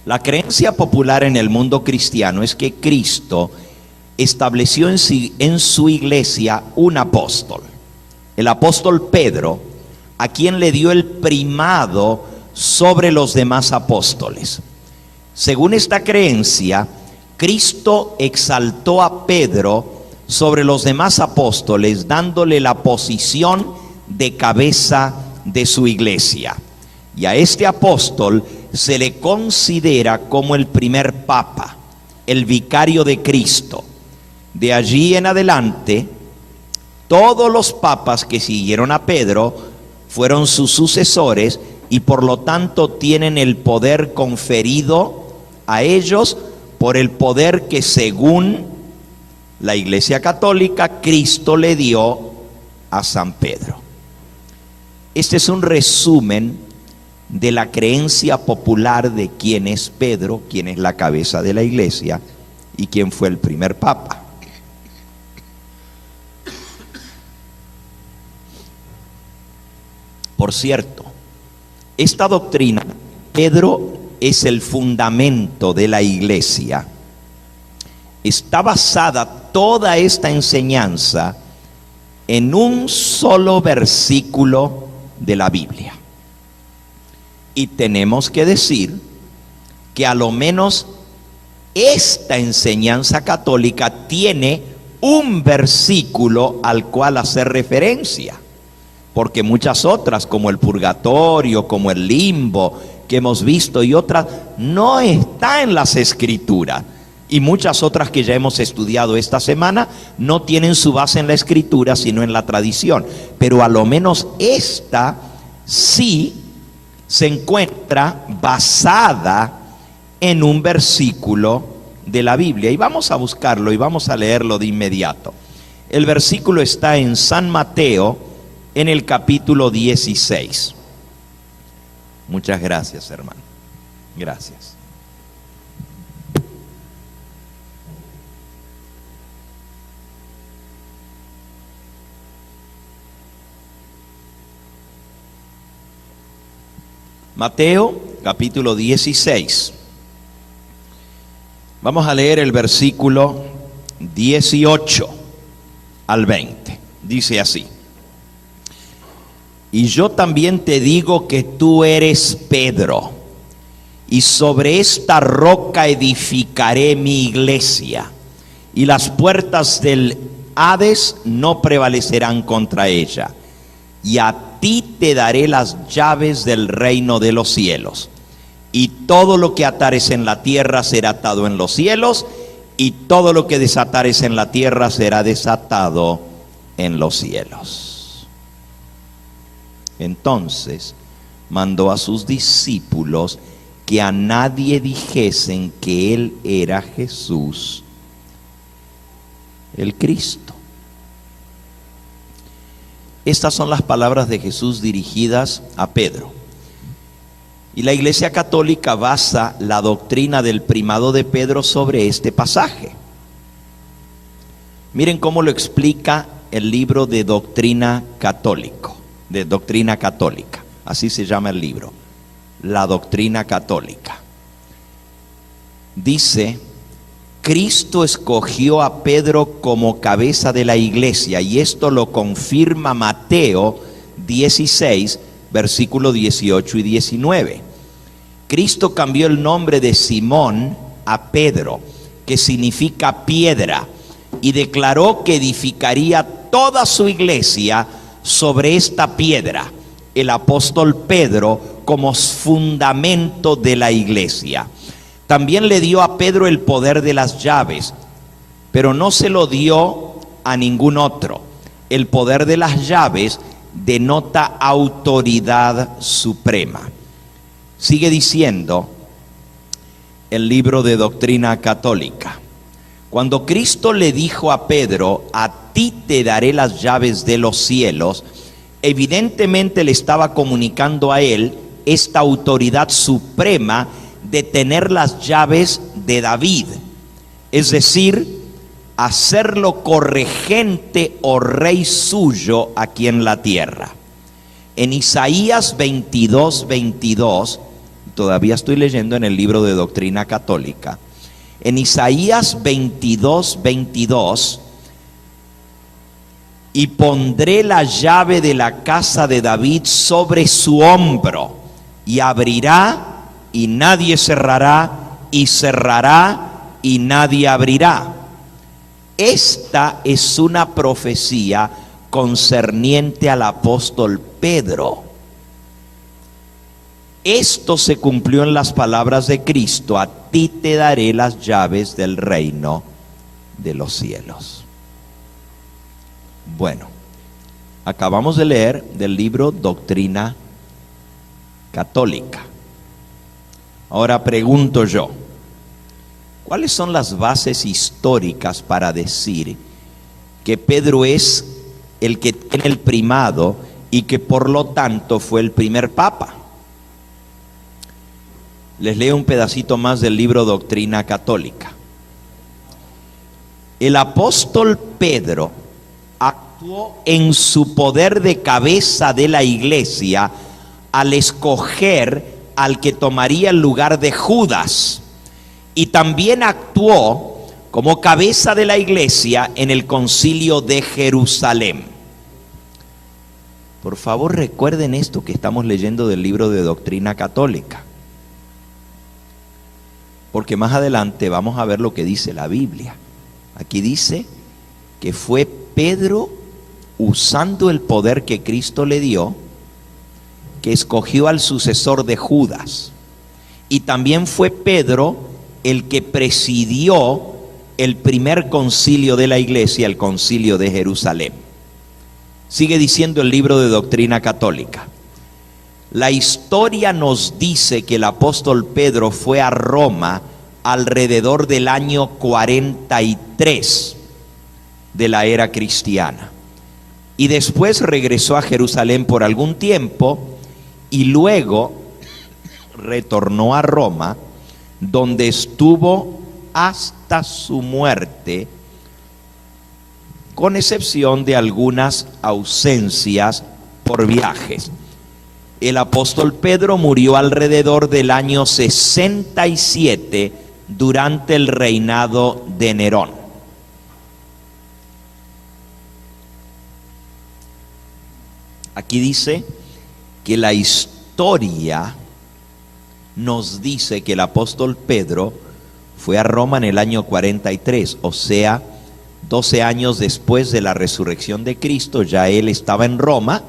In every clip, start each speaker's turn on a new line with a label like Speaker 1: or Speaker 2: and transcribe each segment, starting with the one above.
Speaker 1: La creencia popular en el mundo cristiano es que Cristo estableció en su iglesia un apóstol, el apóstol Pedro, a quien le dio el primado sobre los demás apóstoles. Según esta creencia, Cristo exaltó a Pedro sobre los demás apóstoles, dándole la posición de cabeza de su iglesia. Y a este apóstol se le considera como el primer papa, el vicario de Cristo. De allí en adelante, todos los papas que siguieron a Pedro fueron sus sucesores y por lo tanto tienen el poder conferido a ellos por el poder que, según la Iglesia Católica, Cristo le dio a San Pedro. Este es un resumen de la creencia popular de quién es Pedro, quién es la cabeza de la iglesia y quién fue el primer papa. Por cierto, esta doctrina, Pedro es el fundamento de la iglesia, está basada toda esta enseñanza en un solo versículo de la Biblia. Y tenemos que decir que a lo menos esta enseñanza católica tiene un versículo al cual hacer referencia, porque muchas otras, como el purgatorio, como el limbo que hemos visto y otras, no está en las escrituras. Y muchas otras que ya hemos estudiado esta semana no tienen su base en la escritura, sino en la tradición. Pero a lo menos esta sí se encuentra basada en un versículo de la Biblia. Y vamos a buscarlo y vamos a leerlo de inmediato. El versículo está en San Mateo, en el capítulo 16. Muchas gracias, hermano. Gracias. Mateo, capítulo 16. Vamos a leer el versículo 18 al 20. Dice así: y yo también te digo que tú eres Pedro, y sobre esta roca edificaré mi iglesia, y las puertas del Hades no prevalecerán contra ella. Y a ti te daré las llaves del reino de los cielos. Y todo lo que atares en la tierra será atado en los cielos, y todo lo que desatares en la tierra será desatado en los cielos. Entonces mandó a sus discípulos que a nadie dijesen que él era Jesús, el Cristo. Estas son las palabras de Jesús dirigidas a Pedro. Y la Iglesia Católica basa la doctrina del primado de Pedro sobre este pasaje. Miren cómo lo explica el libro de Doctrina Católica. Así se llama el libro, La Doctrina Católica. Dice: Cristo escogió a Pedro como cabeza de la iglesia, y esto lo confirma Mateo 16, versículos 18 y 19. Cristo cambió el nombre de Simón a Pedro, que significa piedra, y declaró que edificaría toda su iglesia sobre esta piedra, el apóstol Pedro, como fundamento de la iglesia. También le dio a Pedro el poder de las llaves, pero no se lo dio a ningún otro. El poder de las llaves denota autoridad suprema. Sigue diciendo el libro de Doctrina Católica: cuando Cristo le dijo a Pedro, a ti te daré las llaves de los cielos, evidentemente le estaba comunicando a él esta autoridad suprema de tener las llaves de David, es decir, hacerlo corregente o rey suyo aquí en la tierra. En Isaías 22, todavía estoy leyendo en el libro de Doctrina Católica, en Isaías 22:22, y pondré la llave de la casa de David sobre su hombro, y abrirá y nadie cerrará, y cerrará y nadie abrirá. Esta es una profecía concerniente al apóstol Pedro. Esto se cumplió en las palabras de Cristo: a ti te daré las llaves del reino de los cielos. Bueno, acabamos de leer del libro Doctrina Católica. Ahora pregunto yo, ¿cuáles son las bases históricas para decir que Pedro es el que tiene el primado y que por lo tanto fue el primer papa? Les leo un pedacito más del libro Doctrina Católica. El apóstol Pedro actuó en su poder de cabeza de la iglesia al escoger al que tomaría el lugar de Judas, y también actuó como cabeza de la iglesia en el concilio de Jerusalén. Por favor, recuerden esto que estamos leyendo del libro de Doctrina Católica, porque más adelante vamos a ver lo que dice la Biblia. Aquí dice que fue Pedro, usando el poder que Cristo le dio, que escogió al sucesor de Judas. Y también fue Pedro el que presidió el primer concilio de la iglesia, el concilio de Jerusalén. Sigue diciendo el libro de Doctrina Católica: la historia nos dice que el apóstol Pedro fue a Roma alrededor del año 43 de la era cristiana, y después regresó a Jerusalén por algún tiempo, y luego retornó a Roma, donde estuvo hasta su muerte, con excepción de algunas ausencias por viajes. El apóstol Pedro murió alrededor del año 67 durante el reinado de Nerón. Aquí dice que la historia nos dice que el apóstol Pedro fue a Roma en el año 43, o sea, 12 años después de la resurrección de Cristo. Ya él estaba en Roma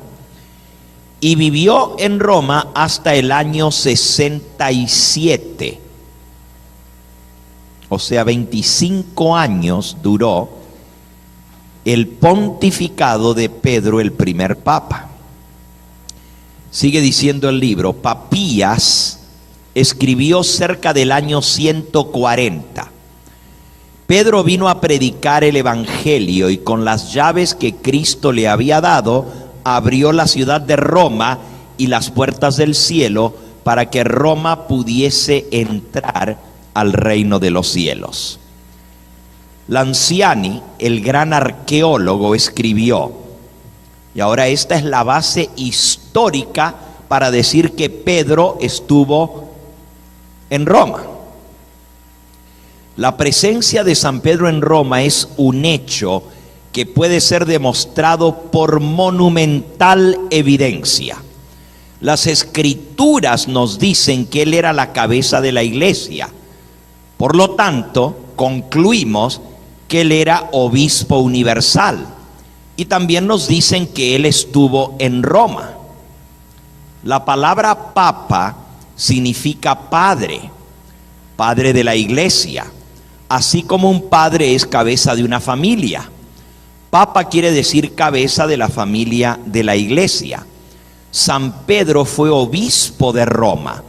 Speaker 1: y vivió en Roma hasta el año 67, o sea, 25 años duró el pontificado de Pedro, el primer papa. Sigue diciendo el libro: Papías escribió cerca del año 140. Pedro vino a predicar el evangelio, y con las llaves que Cristo le había dado, abrió la ciudad de Roma y las puertas del cielo para que Roma pudiese entrar al reino de los cielos. Lanciani, el gran arqueólogo, escribió, y ahora esta es la base histórica para decir que Pedro estuvo en Roma. La presencia de San Pedro en Roma es un hecho que puede ser demostrado por monumental evidencia. Las escrituras nos dicen que él era la cabeza de la iglesia. Por lo tanto, concluimos que él era obispo universal. Y también nos dicen que él estuvo en Roma. La palabra papa significa padre, padre de la iglesia, así como un padre es cabeza de una familia. Papa quiere decir cabeza de la familia de la iglesia. San Pedro fue obispo de Roma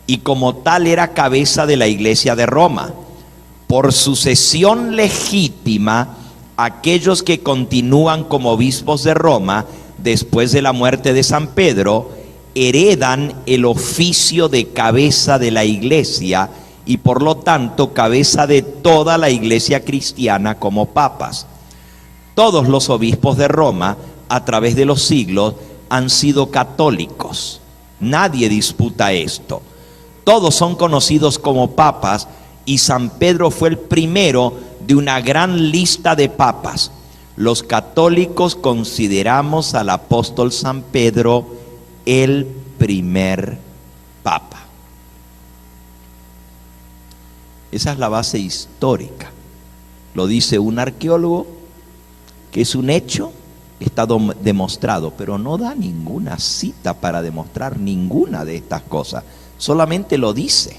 Speaker 1: y como tal era cabeza de la iglesia de Roma. Por sucesión legítima, aquellos que continúan como obispos de Roma después de la muerte de San Pedro heredan el oficio de cabeza de la iglesia y por lo tanto cabeza de toda la iglesia cristiana como papas. Todos los obispos de Roma a través de los siglos han sido católicos. Nadie disputa esto. Todos son conocidos como papas y San Pedro fue el primero de una gran lista de papas. Los católicos consideramos al apóstol San Pedro el primer papa. Esa es la base histórica. Lo dice un arqueólogo, que es un hecho, está demostrado, pero no da ninguna cita para demostrar ninguna de estas cosas. Solamente lo dice.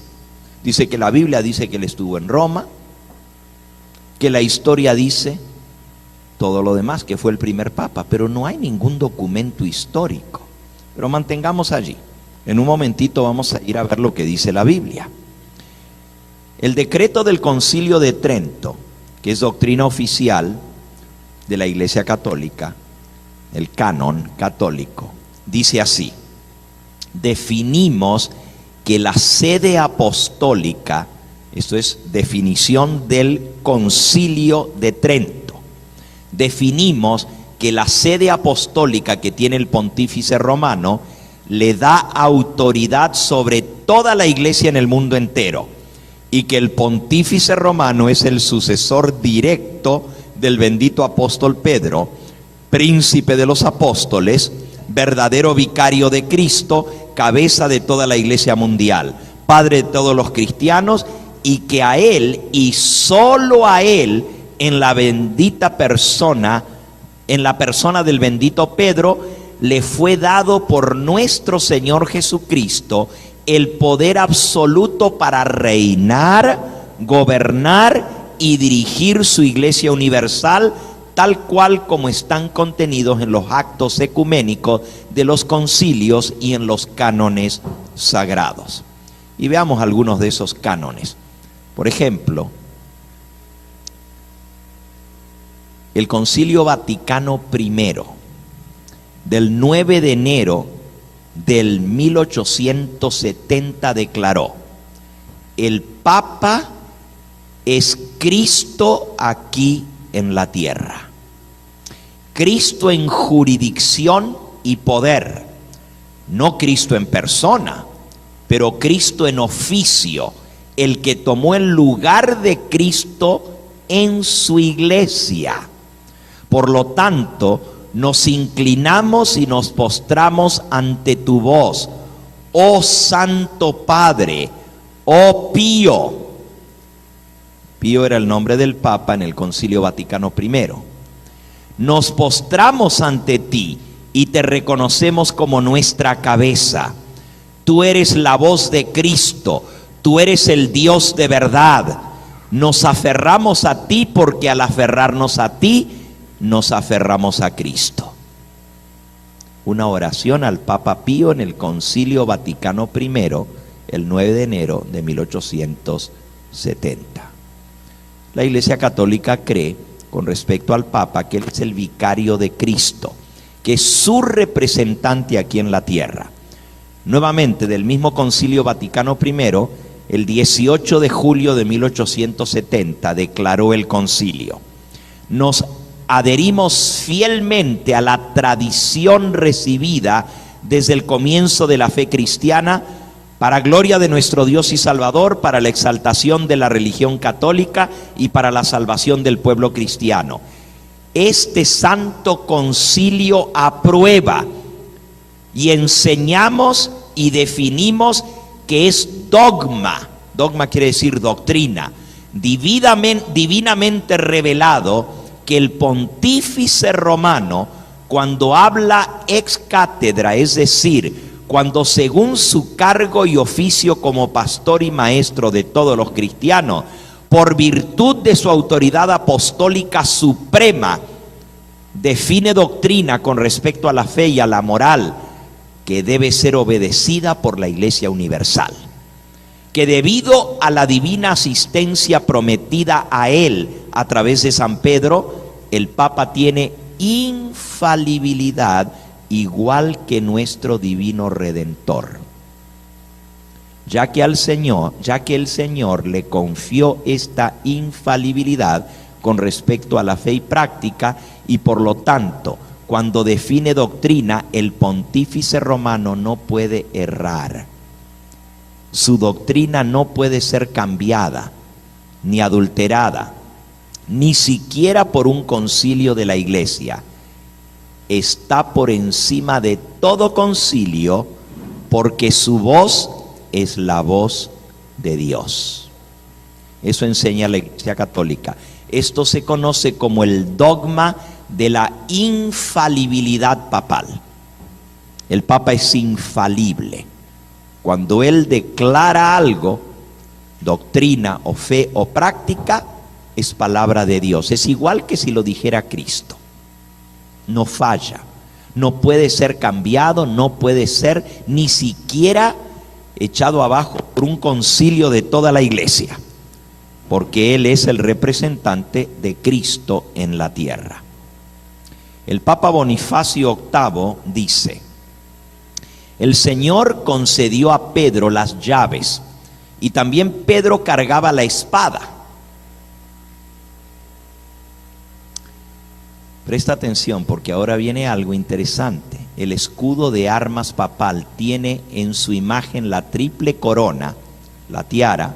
Speaker 1: Dice que la Biblia dice que él estuvo en Roma, que la historia dice todo lo demás, que fue el primer papa, pero no hay ningún documento histórico. Pero mantengamos allí. En un momentito vamos a ir a ver lo que dice la Biblia. El decreto del Concilio de Trento, que es doctrina oficial de la Iglesia Católica, el canon católico, dice así: definimos que la sede apostólica, esto es definición del Concilio de Trento, definimos que la sede apostólica que tiene el pontífice romano le da autoridad sobre toda la iglesia en el mundo entero, y que el pontífice romano es el sucesor directo del bendito apóstol Pedro, príncipe de los apóstoles, verdadero vicario de Cristo, cabeza de toda la iglesia mundial, padre de todos los cristianos, y que a él y solo a él, en la bendita persona, en la persona del bendito Pedro, le fue dado por nuestro Señor Jesucristo el poder absoluto para reinar, gobernar y dirigir su iglesia universal, tal cual como están contenidos en los actos ecuménicos de los concilios y en los cánones sagrados. Y veamos algunos de esos cánones. Por ejemplo, el Concilio Vaticano I, del 9 de enero del 1870, declaró: el Papa es Cristo aquí en la tierra. Cristo en jurisdicción y poder, no Cristo en persona, pero Cristo en oficio, el que tomó el lugar de Cristo en su iglesia. Por lo tanto, nos inclinamos y nos postramos ante tu voz, oh Santo Padre, oh Pío. Pío era el nombre del Papa en el Concilio Vaticano I. Nos postramos ante ti y te reconocemos como nuestra cabeza. Tú eres la voz de Cristo, tú eres el Dios de verdad. Nos aferramos a ti porque al aferrarnos a ti, nos aferramos a Cristo. Una oración al Papa Pío en el Concilio Vaticano I, el 9 de enero de 1870. La Iglesia Católica cree, con respecto al Papa, que él es el vicario de Cristo, que es su representante aquí en la tierra. Nuevamente, del mismo Concilio Vaticano I, el 18 de julio de 1870, declaró el concilio: nos adherimos fielmente a la tradición recibida desde el comienzo de la fe cristiana, para gloria de nuestro Dios y Salvador, para la exaltación de la religión católica y para la salvación del pueblo cristiano. Este santo concilio aprueba y enseñamos y definimos que es dogma. Dogma quiere decir doctrina, divinamente revelado, que el pontífice romano, cuando habla ex cátedra, es decir, cuando según su cargo y oficio como pastor y maestro de todos los cristianos, por virtud de su autoridad apostólica suprema, define doctrina con respecto a la fe y a la moral, que debe ser obedecida por la Iglesia universal. Que debido a la divina asistencia prometida a él a través de San Pedro, el Papa tiene infalibilidad igual que nuestro divino Redentor. Ya que el Señor le confió esta infalibilidad con respecto a la fe y práctica, y por lo tanto, cuando define doctrina, el pontífice romano no puede errar. Su doctrina no puede ser cambiada, ni adulterada, ni siquiera por un concilio de la iglesia. Está por encima de todo concilio, porque su voz es la voz de Dios. Eso enseña la Iglesia Católica. Esto se conoce como el dogma de la infalibilidad papal. El Papa es infalible. Cuando él declara algo, doctrina o fe o práctica, es palabra de Dios. Es igual que si lo dijera Cristo. No falla, no puede ser cambiado, no puede ser ni siquiera echado abajo por un concilio de toda la iglesia, porque él es el representante de Cristo en la tierra. El Papa Bonifacio VIII dice: el Señor concedió a Pedro las llaves y también Pedro cargaba la espada. Presta atención, porque ahora viene algo interesante. El escudo de armas papal tiene en su imagen la triple corona, la tiara,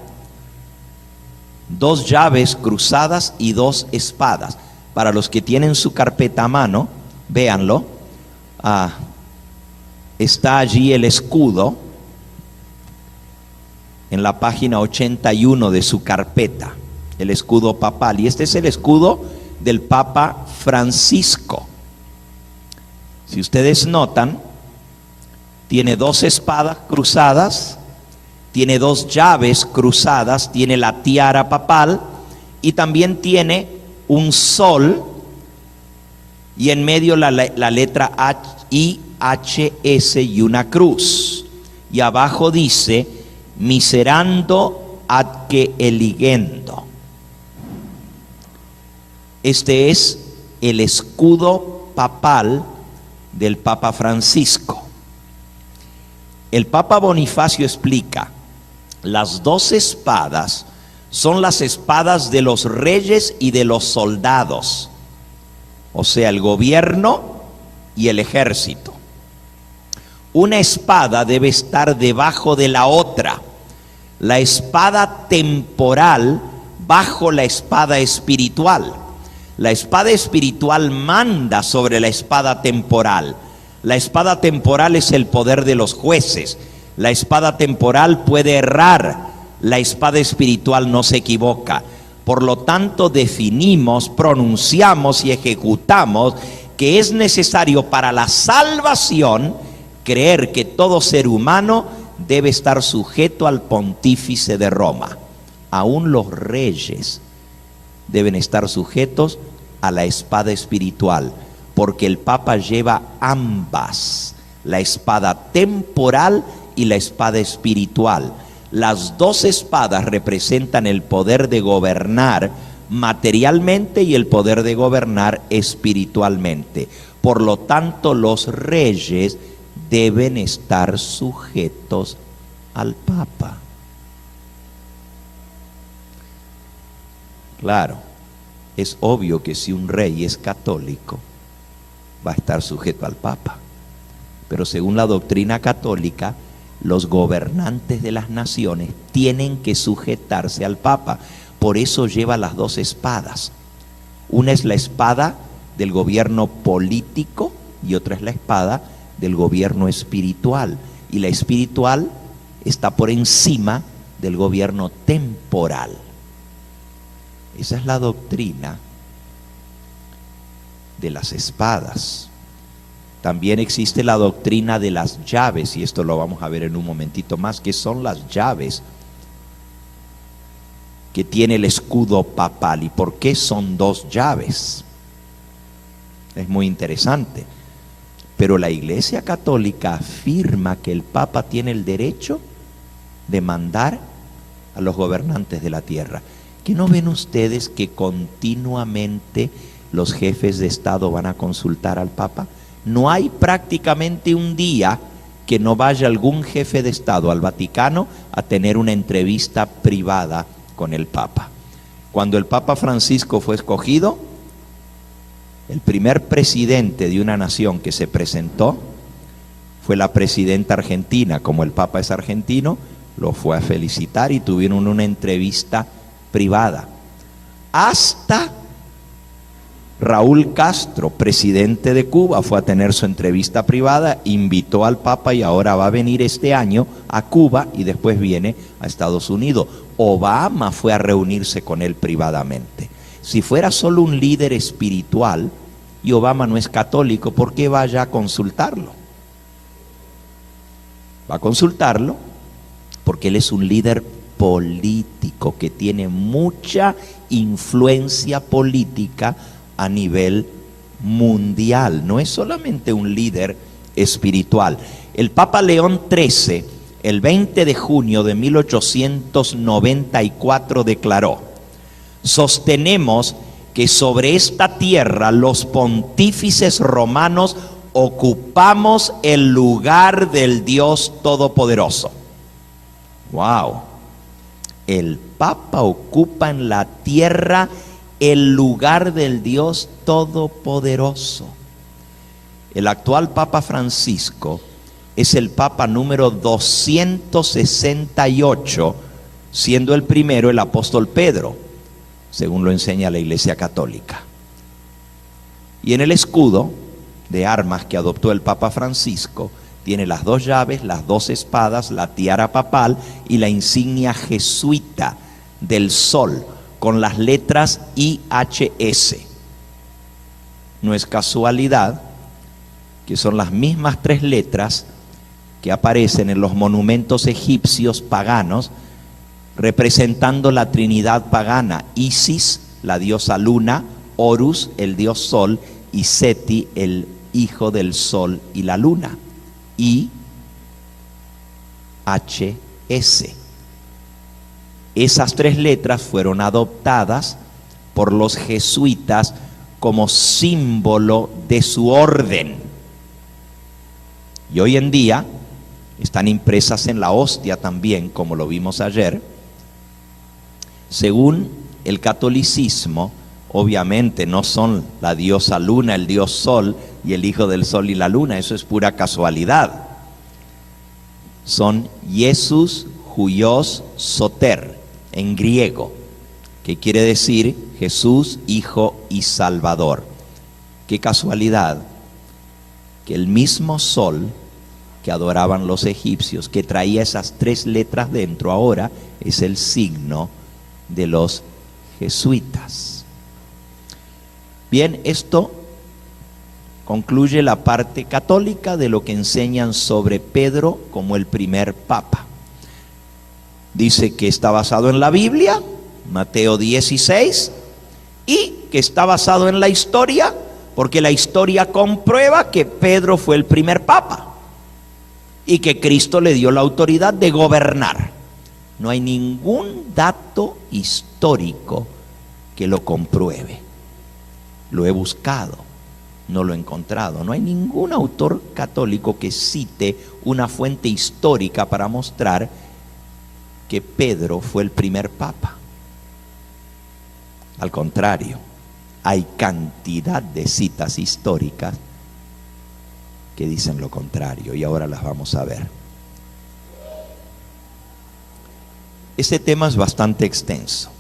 Speaker 1: 2 llaves cruzadas y 2 espadas. Para los que tienen su carpeta a mano, véanlo. Está allí el escudo en la página 81 de su carpeta, el escudo papal. Y este es el escudo del Papa Francisco. Si ustedes notan, tiene 2 espadas cruzadas, tiene 2 llaves cruzadas, tiene la tiara papal y también tiene un sol y en medio la letra IHS y una cruz. Y abajo dice: miserando ad que eligendo. Este es el escudo papal del Papa Francisco. El Papa Bonifacio explica: las 2 espadas son las espadas de los reyes y de los soldados, o sea, el gobierno y el ejército. Una espada debe estar debajo de la otra. La espada temporal bajo la espada espiritual. La espada espiritual manda sobre la espada temporal. La espada temporal es el poder de los jueces. La espada temporal puede errar. La espada espiritual no se equivoca. Por lo tanto, definimos, pronunciamos y ejecutamos que es necesario para la salvación creer que todo ser humano debe estar sujeto al pontífice de Roma. Aún los reyes deben estar sujetos a la espada espiritual, porque el Papa lleva ambas, la espada temporal y la espada espiritual. Las 2 espadas representan el poder de gobernar materialmente y el poder de gobernar espiritualmente. Por lo tanto, los reyes deben estar sujetos al Papa. Claro, es obvio que si un rey es católico, va a estar sujeto al Papa. Pero según la doctrina católica, los gobernantes de las naciones tienen que sujetarse al Papa. Por eso lleva las 2 espadas. Una es la espada del gobierno político y otra es la espada del gobierno espiritual. Y la espiritual está por encima del gobierno temporal. Esa es la doctrina de las espadas. También existe la doctrina de las llaves, y esto lo vamos a ver en un momentito más, que son las llaves que tiene el escudo papal. ¿Y por qué son 2 llaves? Es muy interesante. Pero la Iglesia Católica afirma que el Papa tiene el derecho de mandar a los gobernantes de la tierra. ¿Qué no ven ustedes que continuamente los jefes de Estado van a consultar al Papa? No hay prácticamente un día que no vaya algún jefe de Estado al Vaticano a tener una entrevista privada con el Papa. Cuando el Papa Francisco fue escogido, el primer presidente de una nación que se presentó fue la presidenta argentina. Como el Papa es argentino, lo fue a felicitar y tuvieron una entrevista privada. Hasta Raúl Castro, presidente de Cuba, fue a tener su entrevista privada, invitó al Papa y ahora va a venir este año a Cuba y después viene a Estados Unidos. Obama fue a reunirse con él privadamente. Si fuera solo un líder espiritual, y Obama no es católico, ¿por qué vaya a consultarlo? Va a consultarlo porque él es un líder político que tiene mucha influencia política a nivel mundial. No es solamente un líder espiritual. El Papa León XIII, el 20 de junio de 1894, declaró: sostenemos que sobre esta tierra los pontífices romanos ocupamos el lugar del Dios Todopoderoso. ¡Wow! El Papa ocupa en la tierra el lugar del Dios Todopoderoso. El actual Papa Francisco es el Papa número 268, siendo el primero el apóstol Pedro, según lo enseña la Iglesia Católica. Y en el escudo de armas que adoptó el Papa Francisco, tiene las dos llaves, las dos espadas, la tiara papal y la insignia jesuita del sol, con las letras IHS. No es casualidad que son las mismas tres letras que aparecen en los monumentos egipcios paganos, representando la Trinidad pagana: Isis, la diosa luna; Horus, el dios sol; y Seti, el hijo del sol y la luna. IHS. Esas tres letras fueron adoptadas por los jesuitas como símbolo de su orden. Y hoy en día están impresas en la hostia también, como lo vimos ayer. Según el catolicismo, obviamente no son la diosa luna, el dios sol y el hijo del sol y la luna, eso es pura casualidad. Son Jesús, Huios, Soter, en griego, que quiere decir Jesús, Hijo y Salvador. Qué casualidad que el mismo sol que adoraban los egipcios, que traía esas tres letras dentro, ahora es el signo de los jesuitas. Bien, esto concluye la parte católica de lo que enseñan sobre Pedro como el primer papa. Dice que está basado en la Biblia, Mateo 16, y que está basado en la historia, porque la historia comprueba que Pedro fue el primer papa y que Cristo le dio la autoridad de gobernar. No hay ningún dato histórico que lo compruebe. Lo he buscado, no lo he encontrado. No hay ningún autor católico que cite una fuente histórica para mostrar que Pedro fue el primer papa. Al contrario, hay cantidad de citas históricas que dicen lo contrario, y ahora las vamos a ver. Este tema es bastante extenso,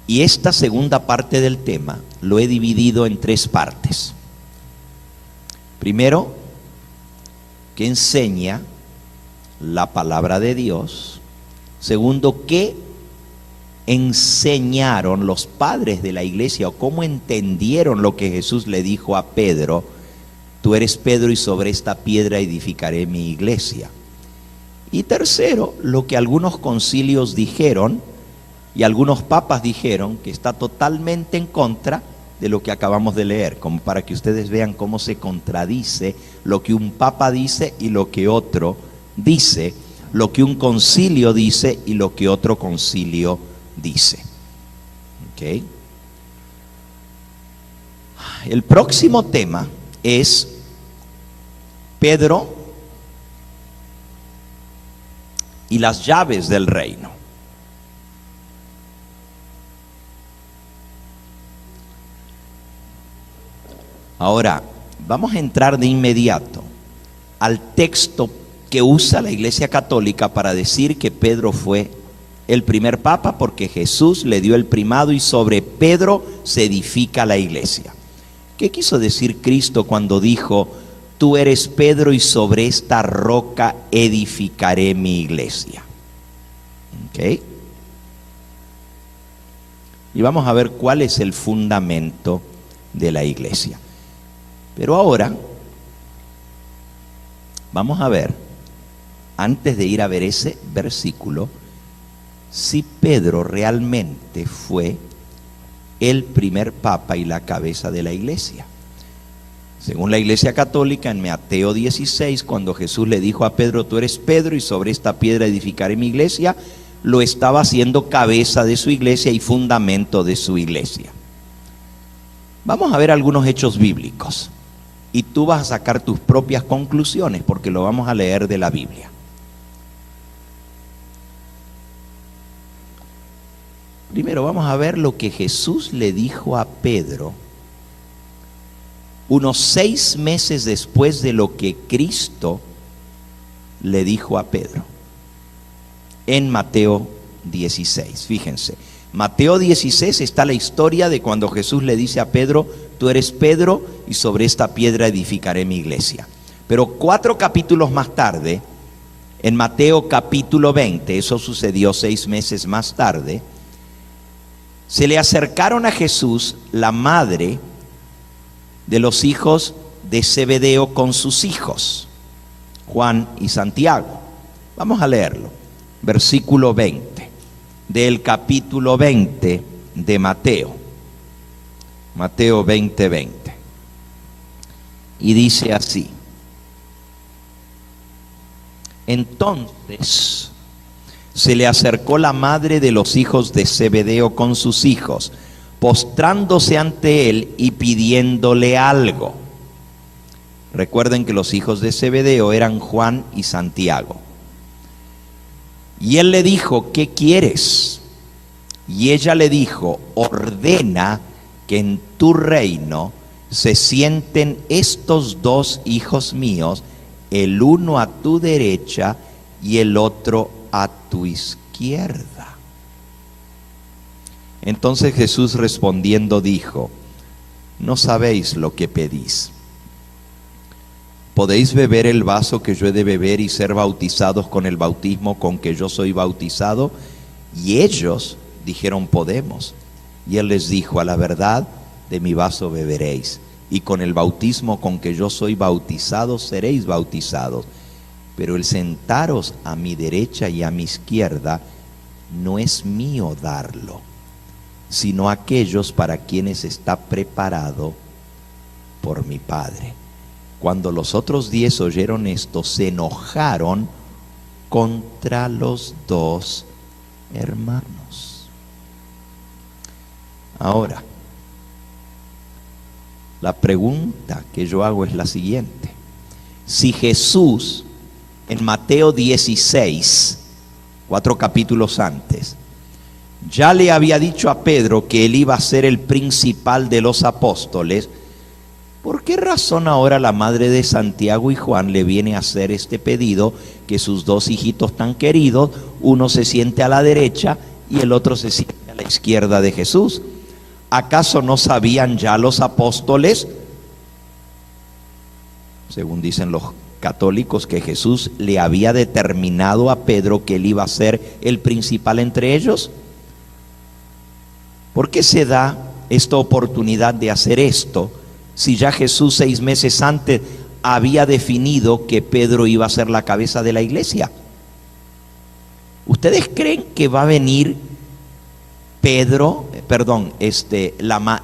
Speaker 1: y esta segunda parte del tema lo he dividido en tres partes. Primero, que enseña la palabra de Dios. Segundo, qué enseñaron los padres de la iglesia, o cómo entendieron lo que Jesús le dijo a Pedro: tú eres Pedro y sobre esta piedra edificaré mi iglesia. Y tercero, lo que algunos concilios dijeron y algunos papas dijeron, que está totalmente en contra de lo que acabamos de leer, como para que ustedes vean cómo se contradice lo que un papa dice y lo que otro dice, lo que un concilio dice y lo que otro concilio dice. ¿Okay? El próximo tema es Pedro y las llaves del reino. Ahora, vamos a entrar de inmediato al texto que usa la Iglesia Católica para decir que Pedro fue el primer papa porque Jesús le dio el primado y sobre Pedro se edifica la iglesia. ¿Qué quiso decir Cristo cuando dijo: tú eres Pedro y sobre esta roca edificaré mi iglesia? ¿Ok? Y vamos a ver cuál es el fundamento de la iglesia. Pero ahora vamos a ver, antes de ir a ver ese versículo, si Pedro realmente fue el primer papa y la cabeza de la iglesia. Según la Iglesia Católica, en Mateo 16, cuando Jesús le dijo a Pedro: tú eres Pedro y sobre esta piedra edificaré mi iglesia, lo estaba haciendo cabeza de su iglesia y fundamento de su iglesia. Vamos a ver algunos hechos bíblicos y tú vas a sacar tus propias conclusiones porque lo vamos a leer de la Biblia. Primero vamos a ver lo que Jesús le dijo a Pedro unos 6 meses después de lo que Cristo le dijo a Pedro. En Mateo 16, fíjense. Mateo 16 está la historia de cuando Jesús le dice a Pedro: tú eres Pedro y sobre esta piedra edificaré mi iglesia. Pero 4 capítulos más tarde, en Mateo capítulo 20, eso sucedió 6 meses más tarde, se le acercaron a Jesús la madre de los hijos de Zebedeo con sus hijos, Juan y Santiago. Vamos a leerlo. Versículo 20 del capítulo 20 de Mateo. Mateo 20:20. Y dice así: entonces se le acercó la madre de los hijos de Zebedeo con sus hijos, postrándose ante él y pidiéndole algo. Recuerden que los hijos de Zebedeo eran Juan y Santiago. Y él le dijo: ¿qué quieres? Y ella le dijo: ordena que en tu reino se sienten estos 2 hijos míos, el uno a tu derecha y el otro a tu izquierda. Entonces Jesús respondiendo dijo: no sabéis lo que pedís. ¿Podéis beber el vaso que yo he de beber y ser bautizados con el bautismo con que yo soy bautizado? Y ellos dijeron: podemos. Y él les dijo: a la verdad, de mi vaso beberéis, y con el bautismo con que yo soy bautizado seréis bautizados. Pero el sentaros a mi derecha y a mi izquierda no es mío darlo, sino aquellos para quienes está preparado por mi Padre. Cuando los otros 10 oyeron esto, se enojaron contra los 2 hermanos. Ahora, la pregunta que yo hago es la siguiente: si Jesús en Mateo 16, 4 capítulos antes, ya le había dicho a Pedro que él iba a ser el principal de los apóstoles, ¿por qué razón ahora la madre de Santiago y Juan le viene a hacer este pedido, que sus 2 hijitos tan queridos, uno se siente a la derecha y el otro se siente a la izquierda de Jesús? ¿Acaso no sabían ya los apóstoles, según dicen los católicos, que Jesús le había determinado a Pedro que él iba a ser el principal entre ellos? ¿Por qué se da esta oportunidad de hacer esto si ya Jesús 6 meses antes había definido que Pedro iba a ser la cabeza de la iglesia? ¿Ustedes creen que va a venir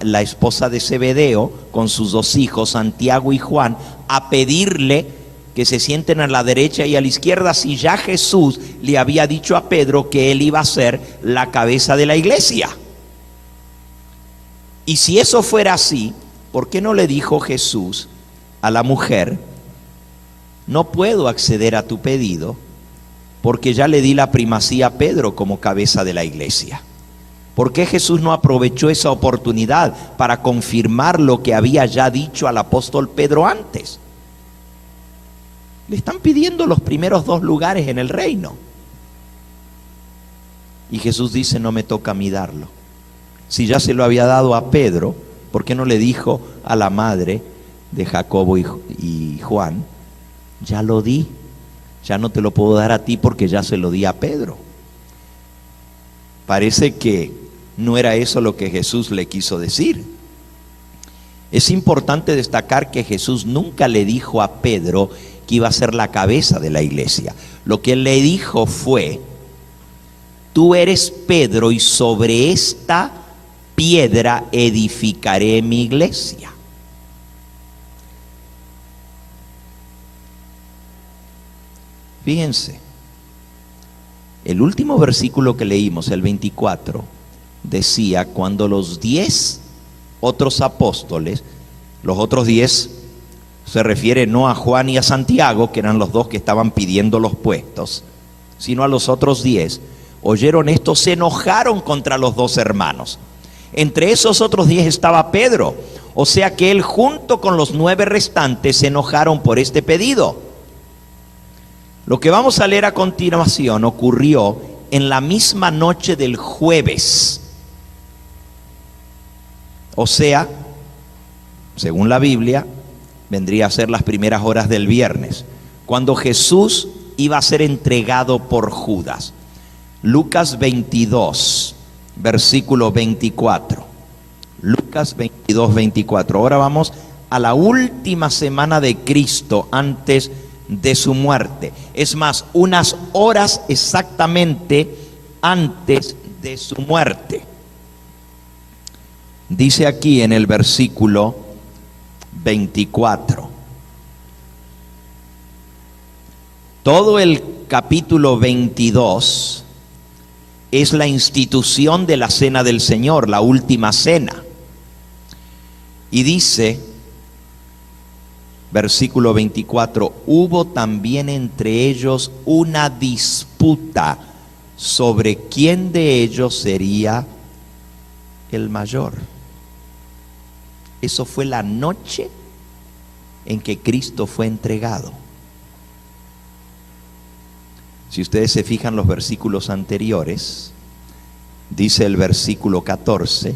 Speaker 1: la esposa de Zebedeo con sus 2 hijos, Santiago y Juan, a pedirle que se sienten a la derecha y a la izquierda si ya Jesús le había dicho a Pedro que él iba a ser la cabeza de la iglesia? Y si eso fuera así, ¿por qué no le dijo Jesús a la mujer: no puedo acceder a tu pedido porque ya le di la primacía a Pedro como cabeza de la iglesia? ¿Por qué Jesús no aprovechó esa oportunidad para confirmar lo que había ya dicho al apóstol Pedro antes? Le están pidiendo los primeros 2 lugares en el reino. Y Jesús dice, no me toca a mí darlo. Si ya se lo había dado a Pedro, ¿por qué no le dijo a la madre de Jacobo y Juan? Ya lo di, ya no te lo puedo dar a ti porque ya se lo di a Pedro. Parece que no era eso lo que Jesús le quiso decir. Es importante destacar que Jesús nunca le dijo a Pedro que iba a ser la cabeza de la iglesia. Lo que él le dijo fue, tú eres Pedro y sobre esta piedra edificaré mi iglesia. Fíjense, el último versículo que leímos, el 24, decía, cuando los 10 otros apóstoles, los otros 10 se refiere no a Juan y a Santiago, que eran los 2 que estaban pidiendo los puestos, sino a los otros 10, oyeron esto, se enojaron contra los 2 hermanos. Entre esos otros 10 estaba Pedro, o sea que él junto con los 9 restantes se enojaron por este pedido. Lo que vamos a leer a continuación ocurrió en la misma noche del jueves. O sea, según la Biblia, vendría a ser las primeras horas del viernes, cuando Jesús iba a ser entregado por Judas. Lucas 22, versículo 24. Lucas 22, 24. Ahora vamos a la última semana de Cristo antes de su muerte. Es más, unas horas exactamente antes de su muerte. Dice aquí en el versículo 24. Todo el capítulo 22 es la institución de la cena del Señor, la última cena. Y dice, versículo 24, hubo también entre ellos una disputa sobre quién de ellos sería el mayor. Eso fue la noche en que Cristo fue entregado. Si ustedes se fijan los versículos anteriores, dice el versículo 14,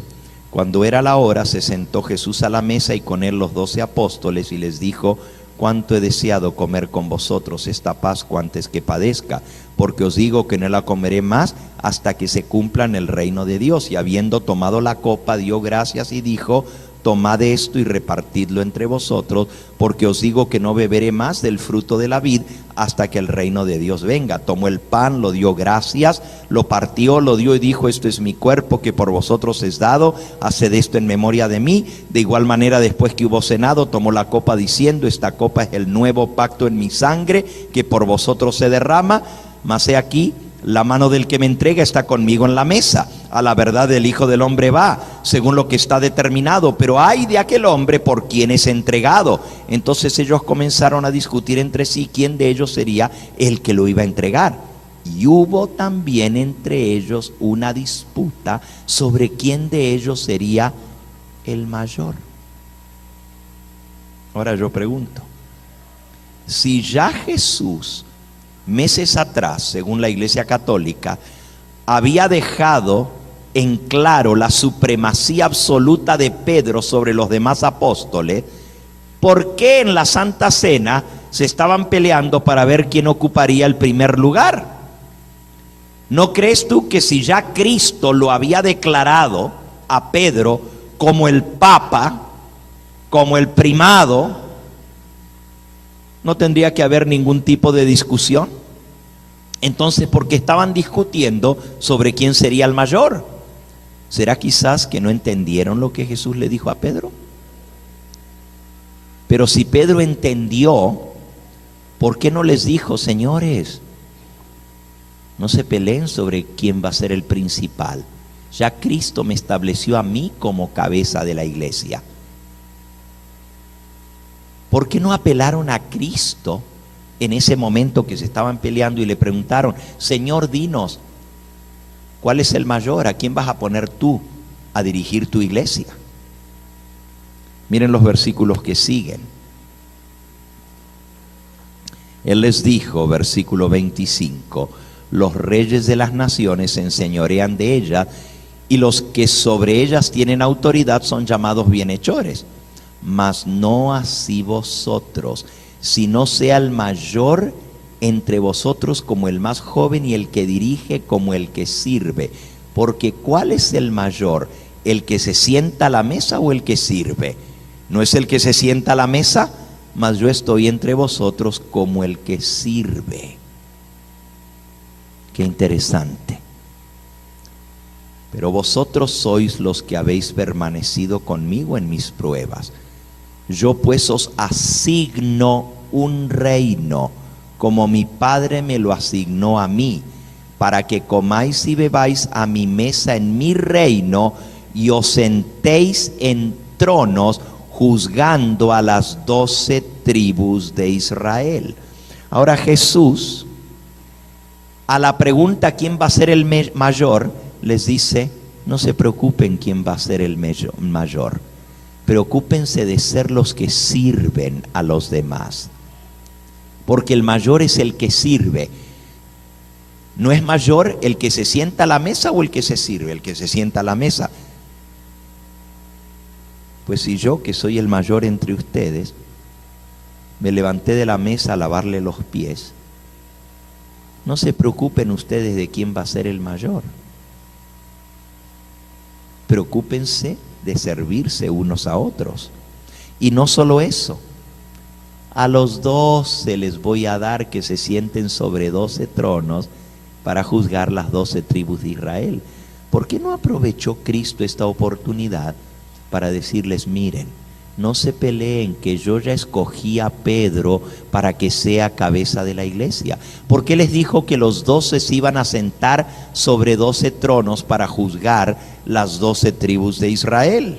Speaker 1: cuando era la hora se sentó Jesús a la mesa y con él los 12 apóstoles y les dijo, cuánto he deseado comer con vosotros esta Pascua antes que padezca, porque os digo que no la comeré más hasta que se cumpla en el reino de Dios. Y habiendo tomado la copa, dio gracias y dijo, tomad esto y repartidlo entre vosotros, porque os digo que no beberé más del fruto de la vid hasta que el reino de Dios venga. Tomó el pan, lo dio gracias, lo partió, lo dio y dijo, esto es mi cuerpo que por vosotros es dado, haced esto en memoria de mí. De igual manera, después que hubo cenado, tomó la copa diciendo, esta copa es el nuevo pacto en mi sangre, que por vosotros se derrama. Mas he aquí, la mano del que me entrega está conmigo en la mesa. A la verdad el Hijo del Hombre va, según lo que está determinado, pero ay de aquel hombre por quien es entregado. Entonces ellos comenzaron a discutir entre sí quién de ellos sería el que lo iba a entregar. Y hubo también entre ellos una disputa sobre quién de ellos sería el mayor. Ahora yo pregunto, si ya Jesús meses atrás, según la Iglesia Católica, había dejado en claro la supremacía absoluta de Pedro sobre los demás apóstoles, ¿por qué en la Santa Cena se estaban peleando para ver quién ocuparía el primer lugar? ¿No crees tú que si ya Cristo lo había declarado a Pedro como el Papa, como el primado, no tendría que haber ningún tipo de discusión? Entonces, ¿por qué estaban discutiendo sobre quién sería el mayor? ¿Será quizás que no entendieron lo que Jesús le dijo a Pedro? Pero si Pedro entendió, ¿por qué no les dijo, señores, no se peleen sobre quién va a ser el principal? Ya Cristo me estableció a mí como cabeza de la iglesia. ¿Por qué no apelaron a Cristo en ese momento que se estaban peleando y le preguntaron, Señor, dinos, ¿cuál es el mayor? ¿A quién vas a poner tú a dirigir tu iglesia? Miren los versículos que siguen. Él les dijo, versículo 25, los reyes de las naciones se enseñorean de ellas, y los que sobre ellas tienen autoridad son llamados bienhechores. Mas no así vosotros, sino sea el mayor entre vosotros como el más joven, y el que dirige como el que sirve. Porque ¿cuál es el mayor? ¿El que se sienta a la mesa o el que sirve? ¿No es el que se sienta a la mesa? Mas yo estoy entre vosotros como el que sirve. Qué interesante. Pero vosotros sois los que habéis permanecido conmigo en mis pruebas. Yo pues os asigno un reino, como mi Padre me lo asignó a mí, para que comáis y bebáis a mi mesa en mi reino, y os sentéis en tronos, juzgando a las 12 tribus de Israel. Ahora Jesús, a la pregunta ¿quién va a ser el mayor?, les dice, no se preocupen quién va a ser el mayor. Preocúpense de ser los que sirven a los demás. Porque el mayor es el que sirve. No es mayor el que se sienta a la mesa o el que se sirve, el que se sienta a la mesa. Pues si yo, que soy el mayor entre ustedes, me levanté de la mesa a lavarle los pies, no se preocupen ustedes de quién va a ser el mayor. Preocúpense de servirse unos a otros. Y no solo eso, a los 12 les voy a dar que se sienten sobre 12 tronos para juzgar las 12 tribus de Israel. ¿Por qué no aprovechó Cristo esta oportunidad para decirles, miren, no se peleen que yo ya escogí a Pedro para que sea cabeza de la iglesia? ¿Por qué les dijo que los 12 se iban a sentar sobre 12 tronos para juzgar las 12 tribus de Israel?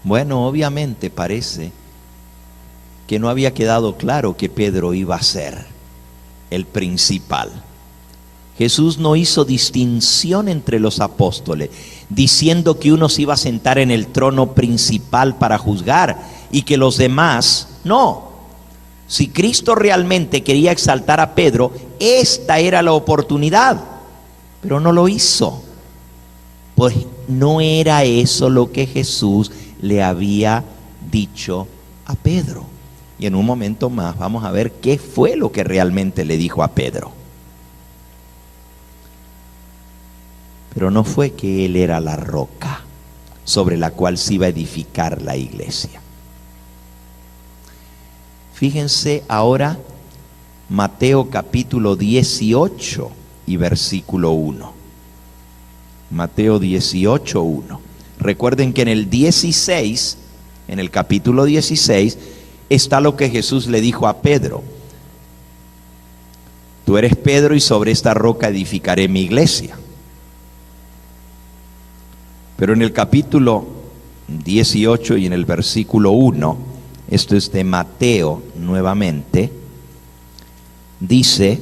Speaker 1: Bueno, obviamente parece que no había quedado claro que Pedro iba a ser el principal. Jesús no hizo distinción entre los apóstoles, diciendo que uno se iba a sentar en el trono principal para juzgar y que los demás no. Si Cristo realmente quería exaltar a Pedro, esta era la oportunidad, pero no lo hizo. Pues no era eso lo que Jesús le había dicho a Pedro. Y en un momento más vamos a ver qué fue lo que realmente le dijo a Pedro. Pero no fue que él era la roca sobre la cual se iba a edificar la iglesia. Fíjense ahora Mateo capítulo 18 y versículo 1. Mateo 18, 1. Recuerden que en el 16, en el capítulo 16, está lo que Jesús le dijo a Pedro. Tú eres Pedro y sobre esta roca edificaré mi iglesia. Pero en el capítulo 18 y en el versículo 1, esto es de Mateo nuevamente, dice: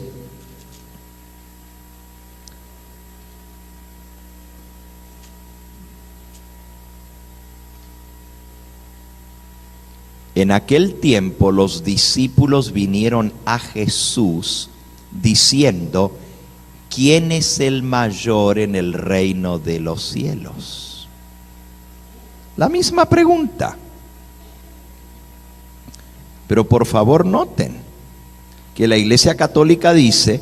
Speaker 1: en aquel tiempo los discípulos vinieron a Jesús diciendo: ¿quién es el mayor en el reino de los cielos? La misma pregunta. Pero por favor noten que la Iglesia Católica dice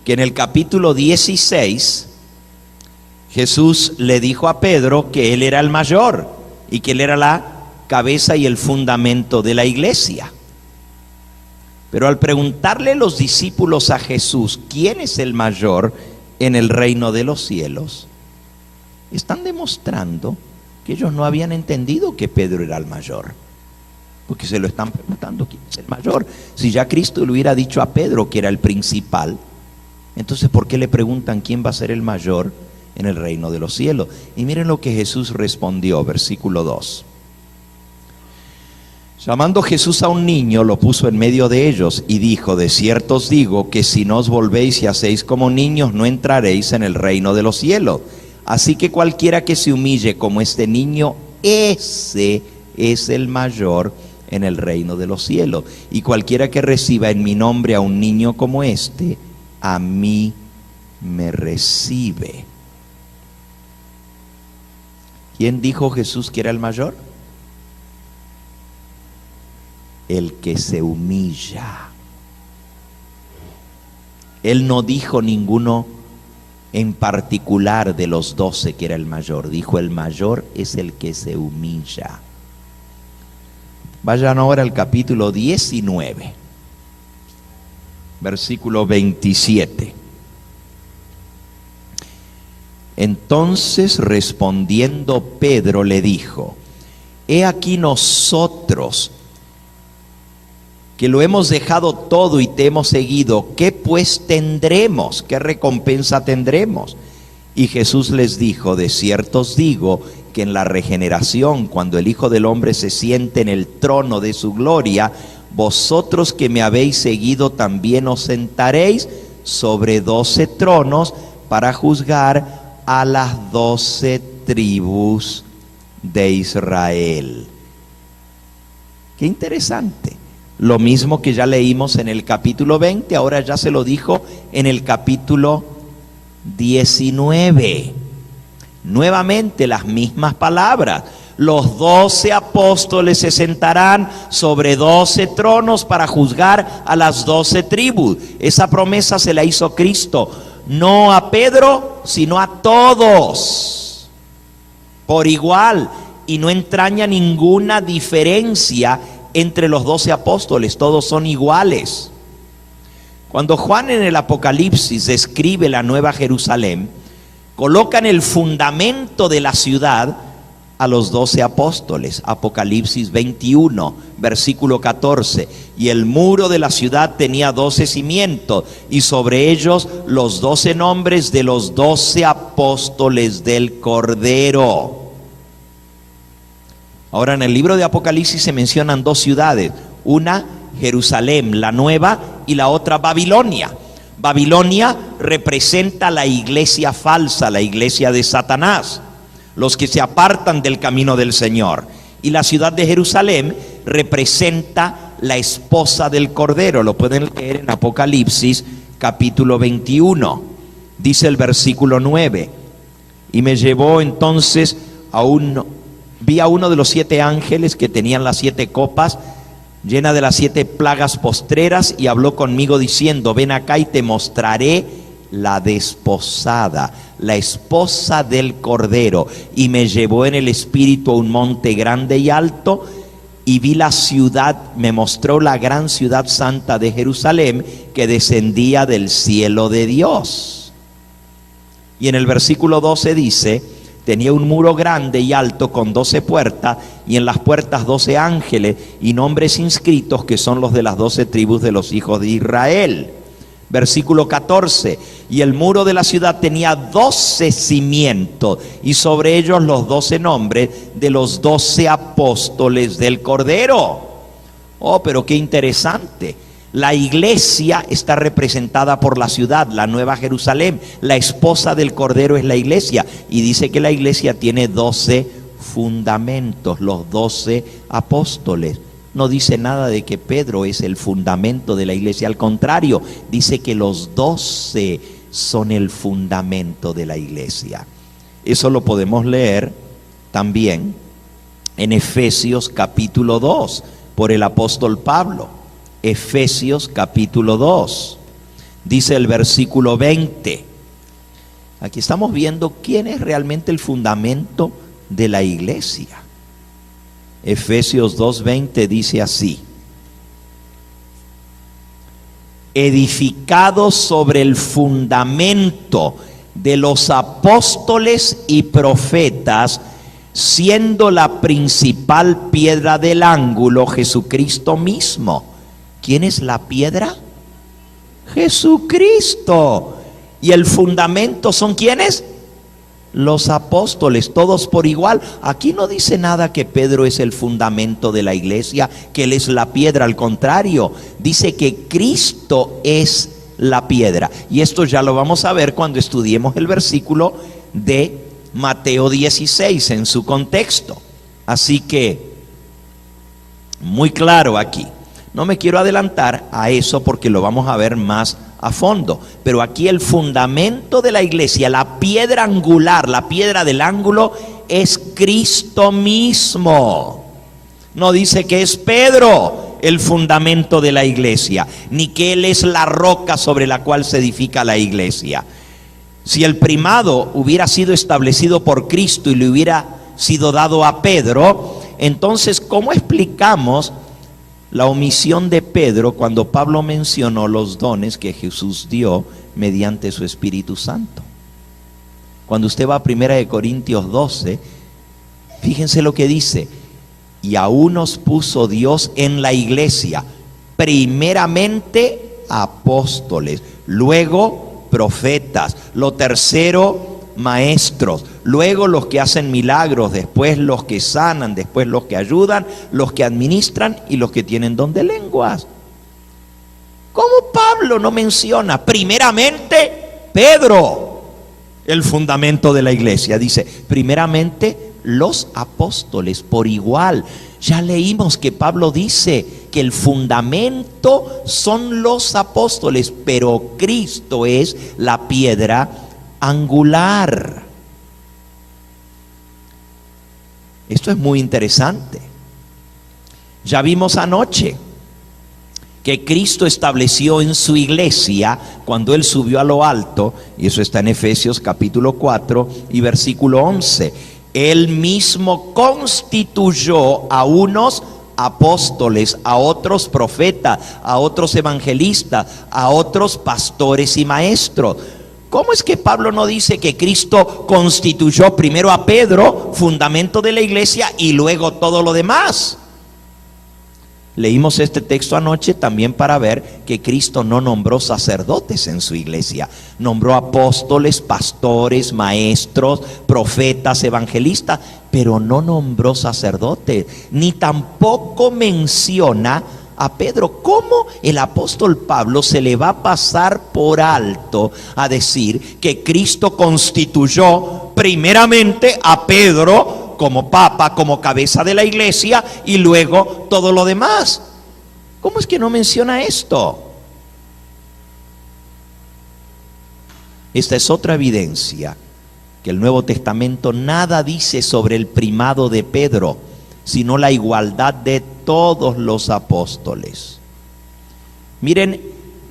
Speaker 1: que en el capítulo 16 Jesús le dijo a Pedro que él era el mayor y que él era la cabeza y el fundamento de la iglesia. Pero al preguntarle los discípulos a Jesús quién es el mayor en el reino de los cielos, están demostrando que ellos no habían entendido que Pedro era el mayor, porque se lo están preguntando quién es el mayor. Si ya Cristo le hubiera dicho a Pedro que era el principal, entonces ¿por qué le preguntan quién va a ser el mayor en el reino de los cielos? Y miren lo que Jesús respondió, versículo 2. Llamando Jesús a un niño, lo puso en medio de ellos y dijo: de cierto os digo que si no os volvéis y hacéis como niños, no entraréis en el reino de los cielos. Así que cualquiera que se humille como este niño, ese es el mayor en el reino de los cielos. Y cualquiera que reciba en mi nombre a un niño como este, a mí me recibe. ¿Quién dijo Jesús que era el mayor? El que se humilla. Él no dijo ninguno en particular de los 12 que era el mayor. Dijo: el mayor es el que se humilla. Vayan ahora al capítulo 19, versículo 27. Entonces, respondiendo Pedro, le dijo: he aquí nosotros, que lo hemos dejado todo y te hemos seguido, ¿qué pues tendremos? ¿Qué recompensa tendremos? Y Jesús les dijo: de cierto os digo que en la regeneración, cuando el Hijo del Hombre se siente en el trono de su gloria, vosotros que me habéis seguido también os sentaréis sobre 12 tronos para juzgar a las 12 tribus de Israel. Qué interesante. Lo mismo que ya leímos en el capítulo 20, ahora ya se lo dijo en el capítulo 19. Nuevamente las mismas palabras. Los 12 apóstoles se sentarán sobre 12 tronos para juzgar a las 12 tribus. Esa promesa se la hizo Cristo, no a Pedro, sino a todos, por igual, y no entraña ninguna diferencia entre los 12 apóstoles, todos son iguales. Cuando Juan en el Apocalipsis describe la Nueva Jerusalén, coloca en el fundamento de la ciudad a los 12 apóstoles. Apocalipsis 21, versículo 14. Y el muro de la ciudad tenía 12 cimientos, y sobre ellos los 12 nombres de los 12 apóstoles del Cordero. Ahora, en el libro de Apocalipsis se mencionan 2 ciudades, una Jerusalén, la nueva, y la otra Babilonia. Babilonia representa la iglesia falsa, la iglesia de Satanás, los que se apartan del camino del Señor. Y la ciudad de Jerusalén representa la esposa del Cordero. Lo pueden leer en Apocalipsis capítulo 21. Dice el versículo 9: y me llevó entonces vi a uno de los 7 ángeles que tenían las 7 copas llena de las 7 plagas postreras, y habló conmigo diciendo: ven acá y te mostraré la desposada, la esposa del Cordero. Y me llevó en el espíritu a un monte grande y alto, y vi la ciudad, me mostró la gran ciudad santa de Jerusalén, que descendía del cielo de Dios. Y en el versículo 12 dice: tenía un muro grande y alto con 12 puertas, y en las puertas 12 ángeles y nombres inscritos, que son los de las 12 tribus de los hijos de Israel. Versículo 14: y el muro de la ciudad tenía 12 cimientos, y sobre ellos los 12 nombres de los 12 apóstoles del Cordero. Oh, pero qué interesante. La iglesia está representada por la ciudad, la Nueva Jerusalén. La esposa del Cordero es la iglesia. Y dice que la iglesia tiene 12 fundamentos, los 12 apóstoles. No dice nada de que Pedro es el fundamento de la iglesia. Al contrario, dice que los 12 son el fundamento de la iglesia. Eso lo podemos leer también en Efesios capítulo 2 por el apóstol Pablo. Efesios capítulo 2, dice el versículo 20. Aquí estamos viendo quién es realmente el fundamento de la iglesia. Efesios 2:20 dice así: edificados sobre el fundamento de los apóstoles y profetas, siendo la principal piedra del ángulo Jesucristo mismo. ¿Quién es la piedra? Jesucristo. ¿Y el fundamento son quiénes? Los apóstoles, todos por igual. Aquí no dice nada que Pedro es el fundamento de la iglesia, que él es la piedra. Al contrario, dice que Cristo es la piedra. Y esto ya lo vamos a ver cuando estudiemos el versículo de Mateo 16 en su contexto. Así que Muy claro aquí. No me quiero adelantar a eso porque lo vamos a ver más a fondo. Pero aquí el fundamento de la iglesia, la piedra angular, la piedra del ángulo, es Cristo mismo. No dice que es Pedro el fundamento de la iglesia, ni que Él es la roca sobre la cual se edifica la iglesia. Si el primado hubiera sido establecido por Cristo y le hubiera sido dado a Pedro, entonces ¿cómo explicamos la omisión de Pedro cuando Pablo mencionó los dones que Jesús dio mediante su Espíritu Santo? Cuando usted va a 1 Corintios 12, fíjense lo que dice: y aún nos puso Dios en la iglesia, primeramente apóstoles, luego profetas, lo tercero maestros, luego los que hacen milagros, después los que sanan, después los que ayudan, los que administran y los que tienen don de lenguas. ¿Cómo Pablo no menciona primeramente Pedro, el fundamento de la iglesia? Dice primeramente los apóstoles por igual. Ya leímos que Pablo dice que el fundamento son los apóstoles, pero Cristo es la piedra angular. Esto es muy interesante. Ya vimos anoche que Cristo estableció en su iglesia cuando Él subió a lo alto, y eso está en Efesios capítulo 4 y versículo 11. Él mismo constituyó a unos apóstoles, a otros profetas, a otros evangelistas, a otros pastores y maestros. ¿Cómo es que Pablo no dice que Cristo constituyó primero a Pedro, fundamento de la iglesia, y luego todo lo demás? Leímos este texto anoche también para ver que Cristo no nombró sacerdotes en su iglesia. Nombró apóstoles, pastores, maestros, profetas, evangelistas, pero no nombró sacerdotes, ni tampoco menciona a Pedro. ¿Cómo el apóstol Pablo se le va a pasar por alto a decir que Cristo constituyó primeramente a Pedro como papa, como cabeza de la iglesia, y luego todo lo demás? ¿Cómo es que no menciona esto? Esta es otra evidencia que el Nuevo Testamento nada dice sobre el primado de Pedro, sino la igualdad de todos los apóstoles. Miren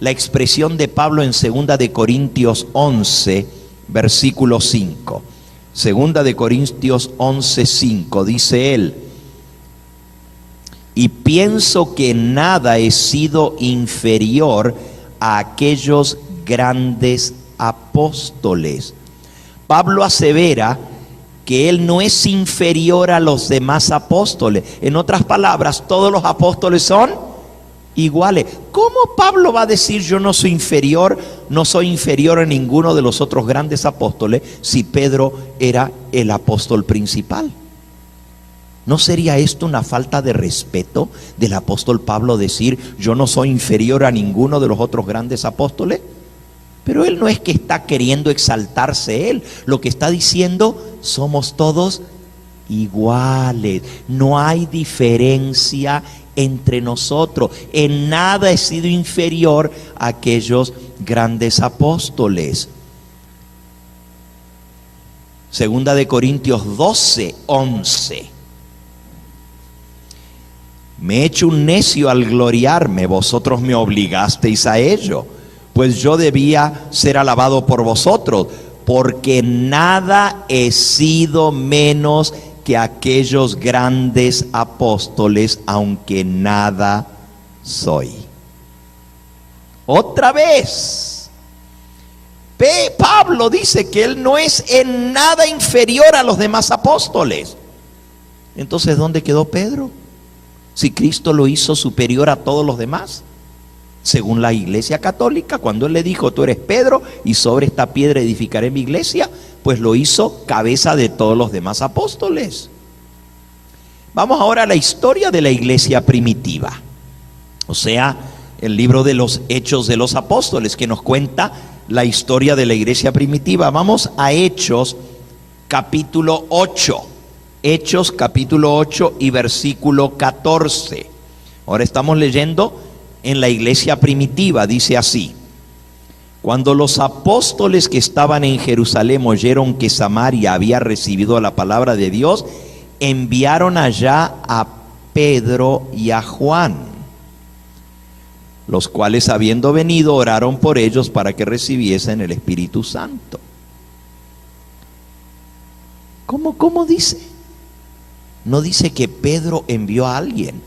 Speaker 1: la expresión de Pablo en 2 de Corintios 11, versículo 5. 2 de Corintios 11:5 dice él: y pienso que nada he sido inferior a aquellos grandes apóstoles. Pablo asevera que él no es inferior a los demás apóstoles. En otras palabras, todos los apóstoles son iguales. ¿Cómo Pablo va a decir yo no soy inferior a ninguno de los otros grandes apóstoles si Pedro era el apóstol principal? ¿No sería esto una falta de respeto del apóstol Pablo decir yo no soy inferior a ninguno de los otros grandes apóstoles? Pero él no es que está queriendo exaltarse él, lo que está diciendo: somos todos iguales, no hay diferencia entre nosotros, en nada he sido inferior a aquellos grandes apóstoles. 2 de Corintios 12:11. Me he hecho un necio al gloriarme, vosotros me obligasteis a ello, pues yo debía ser alabado por vosotros, porque nada he sido menos que aquellos grandes apóstoles, aunque nada soy. Otra vez, Pablo dice que él no es en nada inferior a los demás apóstoles. Entonces, ¿dónde quedó Pedro? Si Cristo lo hizo superior a todos los demás. Según la iglesia católica, cuando él le dijo tú eres Pedro y sobre esta piedra edificaré mi iglesia, pues lo hizo cabeza de todos los demás apóstoles. Vamos ahora a la historia de la iglesia primitiva, o sea, el libro de los Hechos de los Apóstoles, que nos cuenta la historia de la iglesia primitiva. Vamos a Hechos capítulo 8. Hechos capítulo 8 y versículo 14. Ahora estamos leyendo en la iglesia primitiva, dice así: cuando los apóstoles que estaban en Jerusalén oyeron que Samaria había recibido la palabra de Dios, enviaron allá a Pedro y a Juan, los cuales, habiendo venido, oraron por ellos para que recibiesen el Espíritu Santo. ¿Cómo dice? No dice que Pedro envió a alguien,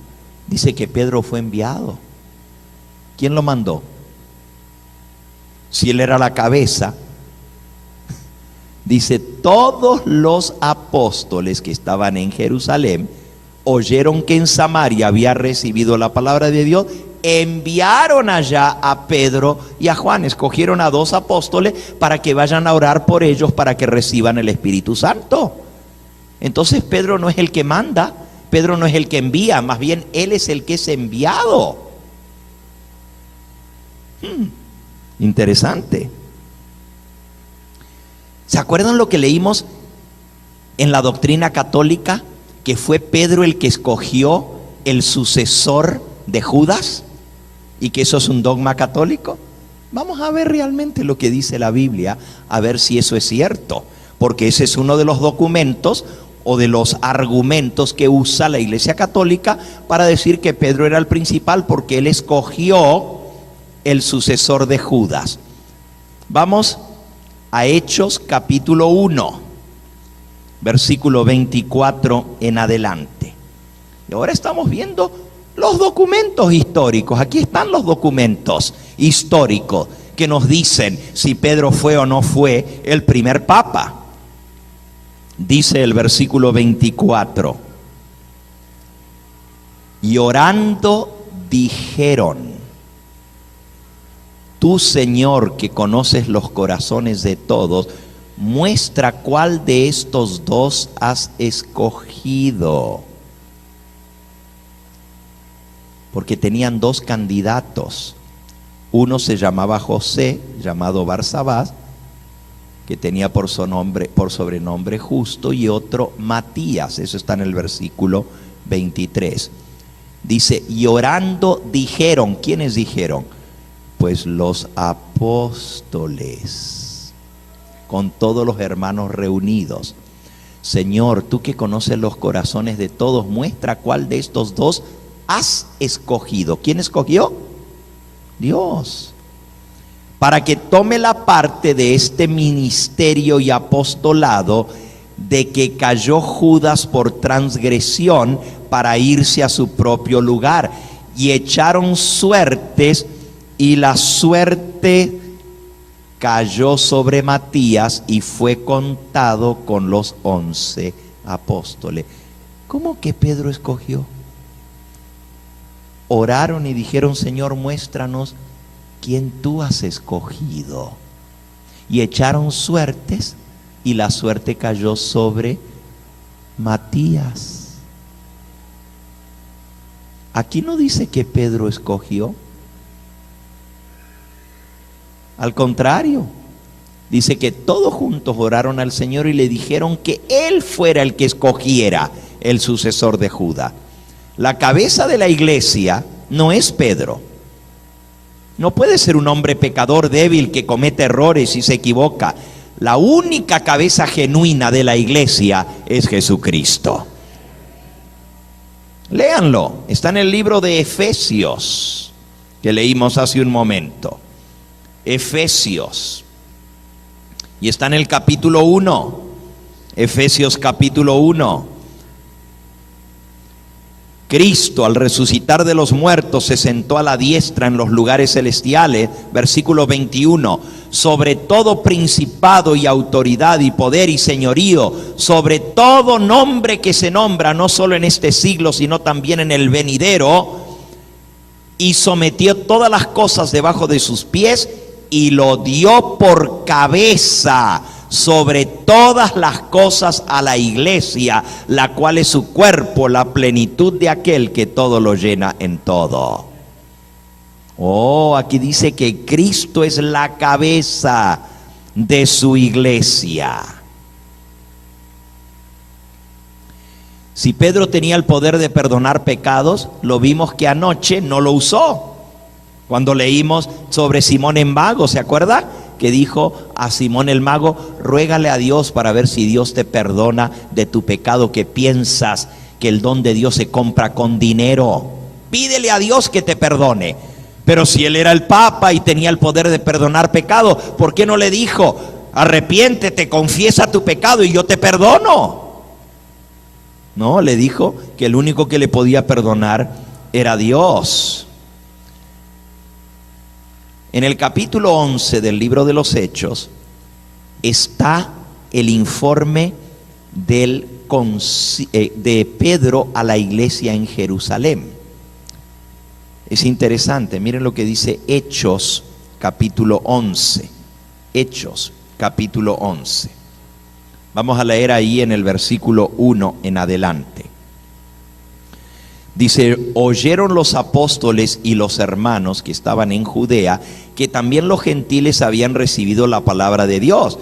Speaker 1: dice que Pedro fue enviado. ¿Quién lo mandó? Si él era la cabeza, dice, todos los apóstoles que estaban en Jerusalén oyeron que en Samaria había recibido la palabra de Dios, enviaron allá a Pedro y a Juan, escogieron a 2 apóstoles para que vayan a orar por ellos para que reciban el Espíritu Santo. Entonces Pedro no es el que manda, Pedro no es el que envía, más bien él es el que es enviado. Interesante. ¿Se acuerdan lo que leímos en la doctrina católica? Que fue Pedro el que escogió el sucesor de Judas, y que eso es un dogma católico. Vamos a ver realmente lo que dice la Biblia, a ver si eso es cierto, porque ese es uno de los documentos o de los argumentos que usa la Iglesia Católica para decir que Pedro era el principal, porque él escogió el sucesor de Judas. Vamos a Hechos capítulo 1, versículo 24 en adelante. Y ahora estamos viendo los documentos históricos. Aquí están los documentos históricos que nos dicen si Pedro fue o no fue el primer papa. Dice el versículo 24: y orando dijeron: tú, Señor, que conoces los corazones de todos, muestra cuál de estos 2 has escogido. Porque tenían 2 candidatos. Uno se llamaba José, llamado Barsabás, que tenía por sobrenombre Justo, y otro Matías. Eso está en el versículo 23. Dice, y orando dijeron. ¿Quiénes dijeron? Pues los apóstoles, con todos los hermanos reunidos: Señor, tú que conoces los corazones de todos, muestra cuál de estos 2 has escogido. ¿Quién escogió? Dios. Para que tome la parte de este ministerio y apostolado de que cayó Judas por transgresión para irse a su propio lugar. Y echaron suertes, y la suerte cayó sobre Matías y fue contado con los 11 apóstoles. ¿Cómo que Pedro escogió? Oraron y dijeron: Señor, muéstranos quién tú has escogido. Y echaron suertes, y la suerte cayó sobre Matías. Aquí no dice que Pedro escogió. Al contrario, dice que todos juntos oraron al Señor y le dijeron que Él fuera el que escogiera el sucesor de Judas. La cabeza de la iglesia no es Pedro. No puede ser un hombre pecador, débil, que comete errores y se equivoca. La única cabeza genuina de la iglesia es Jesucristo. Léanlo, está en el libro de Efesios, que leímos hace un momento. Efesios, y está en el capítulo 1, Efesios capítulo 1. Cristo, al resucitar de los muertos, se sentó a la diestra en los lugares celestiales, versículo 21, sobre todo principado y autoridad y poder y señorío, sobre todo nombre que se nombra, no solo en este siglo, sino también en el venidero, y sometió todas las cosas debajo de sus pies, y lo dio por cabeza sobre todas las cosas a la iglesia, la cual es su cuerpo, la plenitud de aquel que todo lo llena en todo. Oh, aquí dice que Cristo es la cabeza de su iglesia. Si Pedro tenía el poder de perdonar pecados, lo vimos que anoche no lo usó. Cuando leímos sobre Simón el mago, ¿se acuerda? Que dijo a Simón el mago: ruégale a Dios para ver si Dios te perdona de tu pecado, que piensas que el don de Dios se compra con dinero. Pídele a Dios que te perdone. Pero si él era el Papa y tenía el poder de perdonar pecado, ¿por qué no le dijo: arrepiéntete, confiesa tu pecado y yo te perdono? No, le dijo que el único que le podía perdonar era Dios. En el capítulo 11 del libro de los Hechos está el informe de Pedro a la iglesia en Jerusalén. Es interesante, miren lo que dice Hechos capítulo 11. Hechos capítulo 11. Vamos a leer ahí en el versículo 1 en adelante. Dice: oyeron los apóstoles y los hermanos que estaban en Judea que también los gentiles habían recibido la palabra de Dios.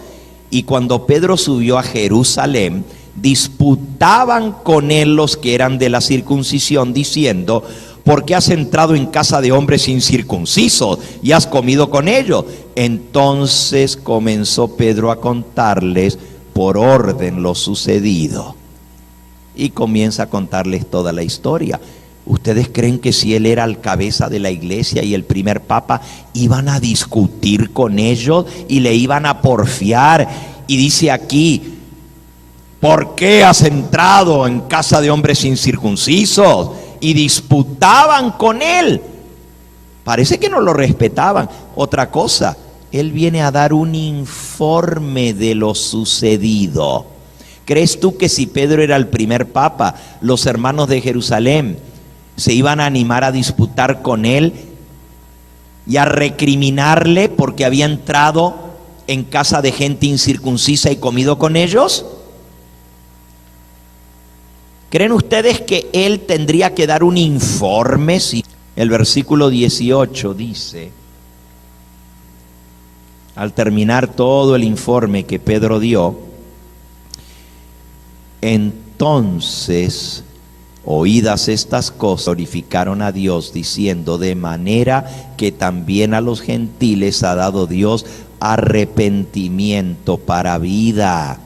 Speaker 1: Y cuando Pedro subió a Jerusalén, disputaban con él los que eran de la circuncisión, diciendo: ¿por qué has entrado en casa de hombres incircuncisos y has comido con ellos? Entonces comenzó Pedro a contarles por orden lo sucedido. Y comienza a contarles toda la historia. ¿Ustedes creen que si él era el cabeza de la iglesia y el primer papa, iban a discutir con ellos y le iban a porfiar? Y dice aquí: ¿por qué has entrado en casa de hombres incircuncisos? Y disputaban con él. Parece que no lo respetaban. Otra cosa, él viene a dar un informe de lo sucedido. ¿Crees tú que si Pedro era el primer papa, los hermanos de Jerusalén se iban a animar a disputar con él y a recriminarle porque había entrado en casa de gente incircuncisa y comido con ellos? ¿Creen ustedes que él tendría que dar un informe? Si el versículo 18 dice, al terminar todo el informe que Pedro dio: entonces, oídas estas cosas, glorificaron a Dios, diciendo: de manera que también a los gentiles ha dado Dios arrepentimiento para vida.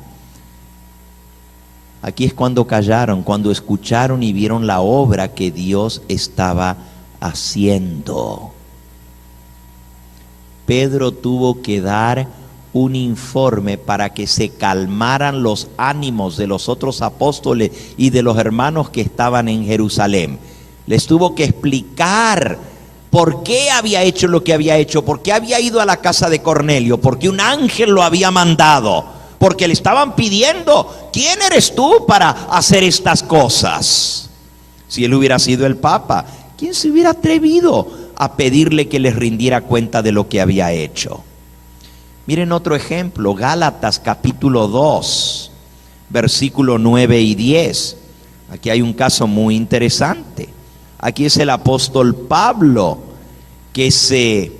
Speaker 1: Aquí es cuando callaron, cuando escucharon y vieron la obra que Dios estaba haciendo. Pedro tuvo que dar un informe para que se calmaran los ánimos de los otros apóstoles y de los hermanos que estaban en Jerusalén. Les tuvo que explicar por qué había hecho lo que había hecho, por qué había ido a la casa de Cornelio, porque un ángel lo había mandado, porque le estaban pidiendo: ¿quién eres tú para hacer estas cosas? Si él hubiera sido el Papa, ¿quién se hubiera atrevido a pedirle que les rindiera cuenta de lo que había hecho? Miren otro ejemplo, Gálatas capítulo 2, versículo 9 y 10. Aquí hay un caso muy interesante. Aquí es el apóstol Pablo que se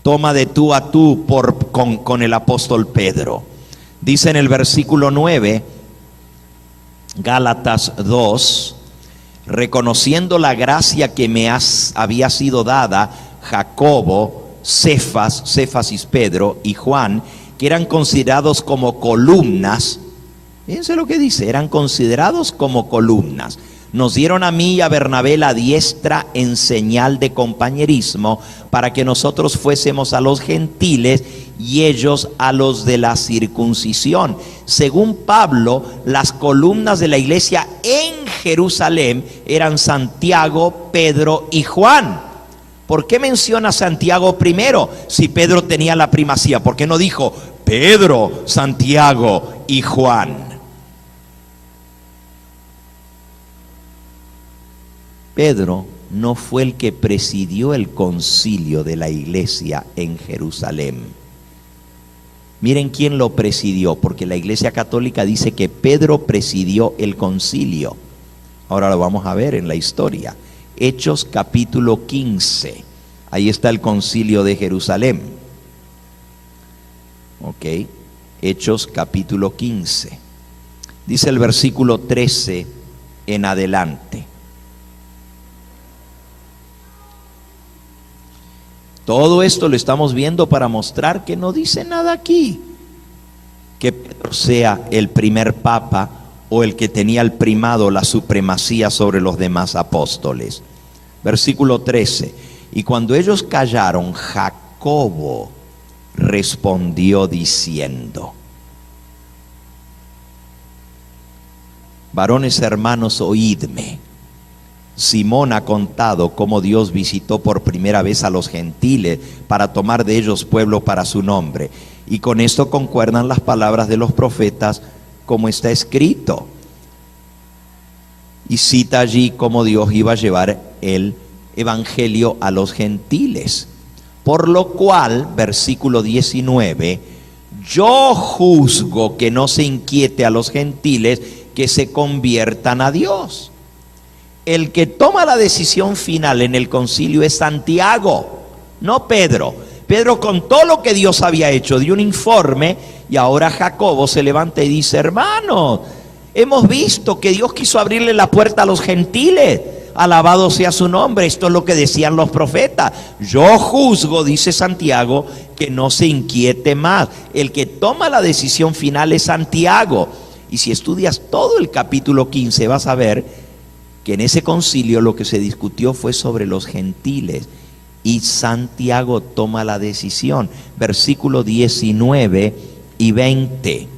Speaker 1: toma de tú a tú con el apóstol Pedro. Dice en el versículo 9, Gálatas 2: reconociendo la gracia que me había sido dada, Jacobo, Cefas y Pedro y Juan, que eran considerados como columnas. Fíjense lo que dice: eran considerados como columnas. Nos dieron a mí y a Bernabé la diestra en señal de compañerismo, para que nosotros fuésemos a los gentiles y ellos a los de la circuncisión. Según Pablo, las columnas de la iglesia en Jerusalén eran Santiago, Pedro y Juan. ¿Por qué menciona Santiago primero si Pedro tenía la primacía? ¿Por qué no dijo Pedro, Santiago y Juan? Pedro no fue el que presidió el concilio de la iglesia en Jerusalén. Miren quién lo presidió, porque la iglesia católica dice que Pedro presidió el concilio. Ahora lo vamos a ver en la historia. Hechos capítulo 15. Ahí está el concilio de Jerusalén. Ok. Hechos capítulo 15. Dice el versículo 13 en adelante. Todo esto lo estamos viendo para mostrar que no dice nada aquí que Pedro sea el primer papa o el que tenía el primado, la supremacía sobre los demás apóstoles. Versículo 13. Y cuando ellos callaron, Jacobo respondió diciendo: varones hermanos, oídme. Simón ha contado cómo Dios visitó por primera vez a los gentiles para tomar de ellos pueblo para su nombre. Y con esto concuerdan las palabras de los profetas, como está escrito. Y cita allí cómo Dios iba a llevar el evangelio a los gentiles. Por lo cual, versículo 19, yo juzgo que no se inquiete a los gentiles que se conviertan a Dios. El que toma la decisión final en el concilio es Santiago, no Pedro. Pedro contó lo que Dios había hecho, dio un informe, y ahora Jacobo se levanta y dice: hermanos, hemos visto que Dios quiso abrirle la puerta a los gentiles, alabado sea su nombre. Esto es lo que decían los profetas. Yo juzgo, dice Santiago, que no se inquiete más. El que toma la decisión final es Santiago. Y si estudias todo el capítulo 15 vas a ver que en ese concilio lo que se discutió fue sobre los gentiles, y Santiago toma la decisión. Versículos 19 y 20.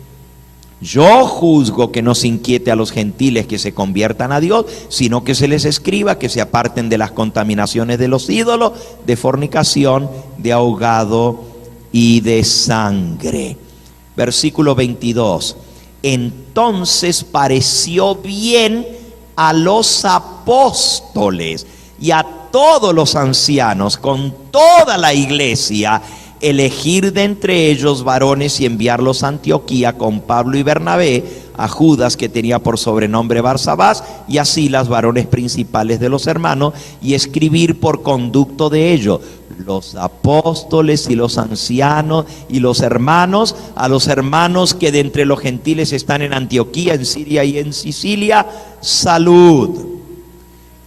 Speaker 1: Yo juzgo que no se inquiete a los gentiles que se conviertan a Dios, sino que se les escriba que se aparten de las contaminaciones de los ídolos, de fornicación, de ahogado y de sangre. Versículo 22. Entonces pareció bien a los apóstoles y a todos los ancianos con toda la iglesia elegir de entre ellos varones y enviarlos a Antioquía con Pablo y Bernabé, a Judas, que tenía por sobrenombre Barsabás, y a Silas, varones principales de los hermanos, y escribir por conducto de ellos los apóstoles y los ancianos y los hermanos, a los hermanos que de entre los gentiles están en Antioquía, en Siria y en Sicilia, salud.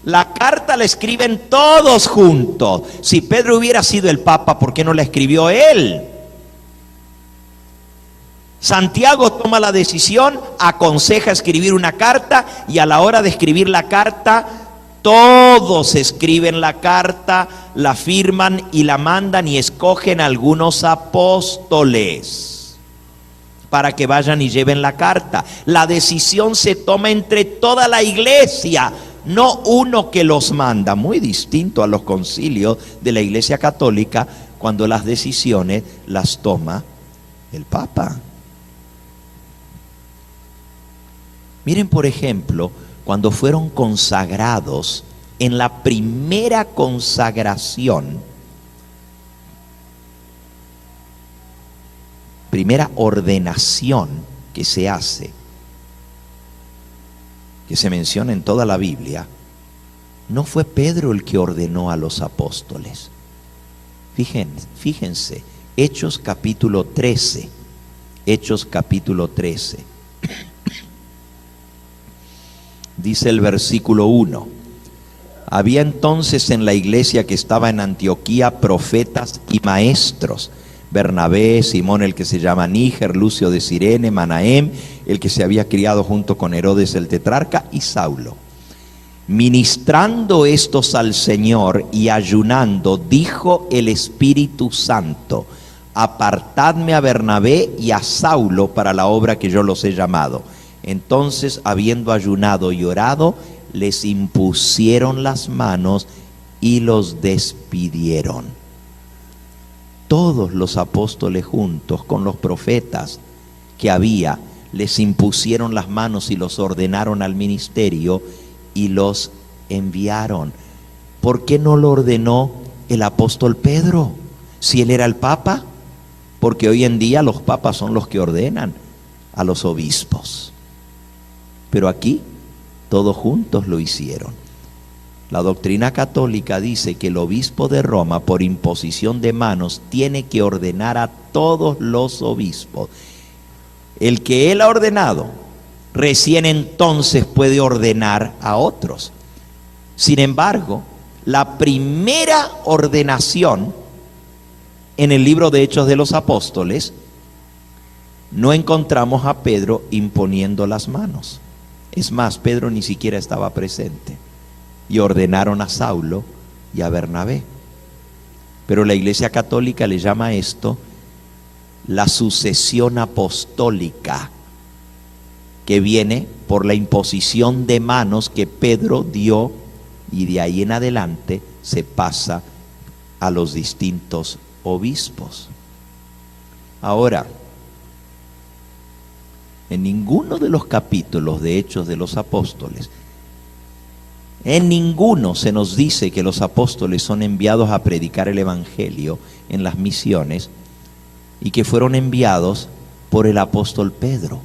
Speaker 1: La carta la escriben todos juntos. Si Pedro hubiera sido el papa, ¿por qué no la escribió él? Santiago toma la decisión, aconseja escribir una carta, y a la hora de escribir la carta, todos escriben la carta, la firman y la mandan, y escogen algunos apóstoles para que vayan y lleven la carta. La decisión se toma entre toda la iglesia, no uno que los manda, muy distinto a los concilios de la Iglesia Católica, cuando las decisiones las toma el Papa. Miren, por ejemplo, cuando fueron consagrados en la primera consagración, primera ordenación que se hace, que se menciona en toda la Biblia, no fue Pedro el que ordenó a los apóstoles. Fíjense, Hechos capítulo 13, Hechos capítulo 13. Dice el versículo 1: había entonces en la iglesia que estaba en Antioquía profetas y maestros: Bernabé, Simón el que se llama Níger, Lucio de Cirene, Manahem, el que se había criado junto con Herodes el tetrarca, y Saulo. Ministrando estos al Señor y ayunando, dijo el Espíritu Santo: apartadme a Bernabé y a Saulo para la obra que yo los he llamado. Entonces, habiendo ayunado y orado, les impusieron las manos y los despidieron. Todos los apóstoles juntos con los profetas que había, les impusieron las manos y los ordenaron al ministerio y los enviaron. ¿Por qué no lo ordenó el apóstol Pedro, si él era el papa? Porque hoy en día los papas son los que ordenan a los obispos. Pero aquí todos juntos lo hicieron. La doctrina católica dice que el obispo de Roma, por imposición de manos, tiene que ordenar a todos los obispos. El que él ha ordenado recién entonces puede ordenar a otros. Sin embargo, la primera ordenación en el libro de Hechos de los Apóstoles, no encontramos a Pedro imponiendo las manos. Es más, Pedro ni siquiera estaba presente. Y ordenaron a Saulo y a Bernabé. Pero la Iglesia Católica le llama a esto la sucesión apostólica, que viene por la imposición de manos que Pedro dio, y de ahí en adelante se pasa a los distintos obispos. Ahora, en ninguno de los capítulos de Hechos de los Apóstoles, en ninguno se nos dice que los apóstoles son enviados a predicar el Evangelio en las misiones y que fueron enviados por el apóstol Pedro.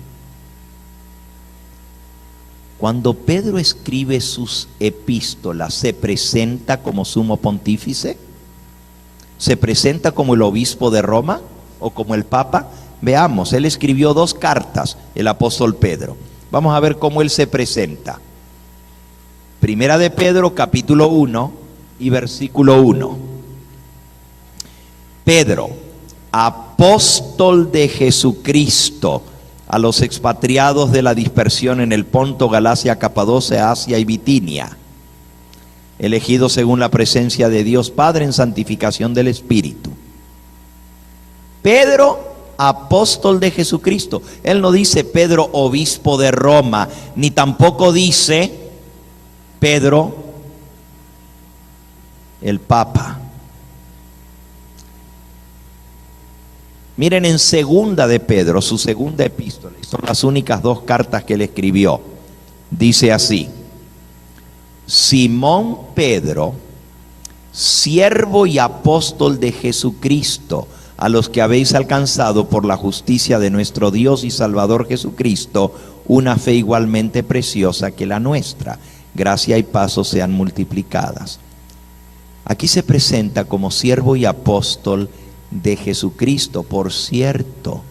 Speaker 1: Cuando Pedro escribe sus epístolas, ¿se presenta como sumo pontífice? ¿Se presenta como el obispo de Roma o como el papa? Veamos, él escribió 2 cartas, el apóstol Pedro. Vamos a ver cómo él se presenta. Primera de Pedro, capítulo 1 y versículo 1. Pedro, apóstol de Jesucristo, a los expatriados de la dispersión en el Ponto, Galacia, Capadocia, Asia y Bitinia, elegidos según la presencia de Dios Padre en santificación del Espíritu. Pedro, apóstol de Jesucristo. Él no dice Pedro, obispo de Roma, ni tampoco dice Pedro, el Papa. Miren en segunda de Pedro, su segunda epístola, y son las únicas 2 cartas que él escribió. Dice así: Simón Pedro, siervo y apóstol de Jesucristo, a los que habéis alcanzado por la justicia de nuestro Dios y Salvador Jesucristo, una fe igualmente preciosa que la nuestra. Gracia y paz os sean multiplicadas. Aquí se presenta como siervo y apóstol de Jesucristo. Por cierto,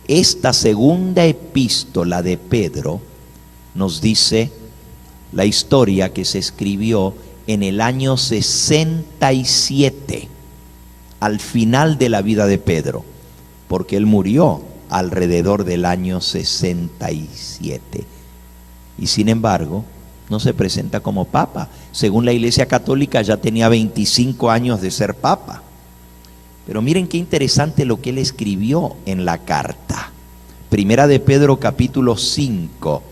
Speaker 1: esta segunda epístola de Pedro nos dice la historia que se escribió en el año 67, al final de la vida de Pedro, porque él murió alrededor del año 67. Y sin embargo, no se presenta como papa. Según la Iglesia Católica, ya tenía 25 años de ser papa. Pero miren qué interesante lo que él escribió en la carta. Primera de Pedro, capítulo 5,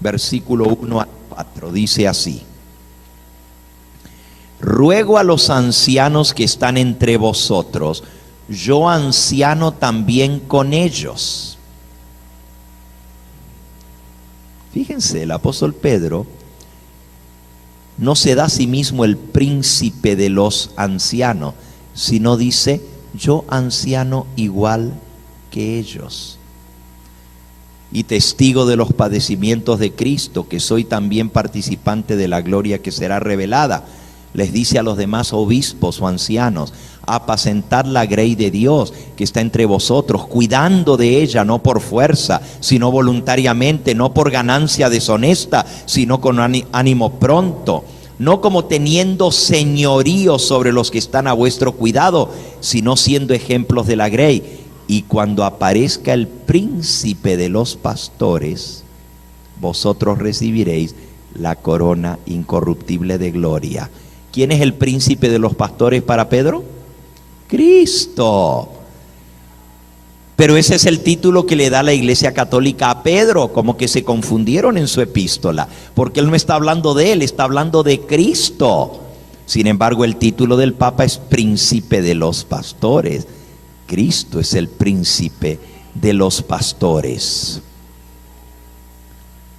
Speaker 1: versículo 1 al 4, dice así: Ruego a los ancianos que están entre vosotros, yo anciano también con ellos. Fíjense, el apóstol Pedro no se da a sí mismo el príncipe de los ancianos, sino dice, yo anciano igual que ellos, y testigo de los padecimientos de Cristo, que soy también participante de la gloria que será revelada. Les dice a los demás obispos o ancianos: apacentad la grey de Dios que está entre vosotros, cuidando de ella, no por fuerza, sino voluntariamente, no por ganancia deshonesta, sino con ánimo pronto, no como teniendo señorío sobre los que están a vuestro cuidado, sino siendo ejemplos de la grey. Y cuando aparezca el príncipe de los pastores, vosotros recibiréis la corona incorruptible de gloria. ¿Quién es el príncipe de los pastores para Pedro? Cristo. Pero ese es el título que le da la Iglesia Católica a Pedro, como que se confundieron en su epístola, porque él no está hablando de él, está hablando de Cristo. Sin embargo, el título del Papa es príncipe de los pastores. Cristo es el príncipe de los pastores.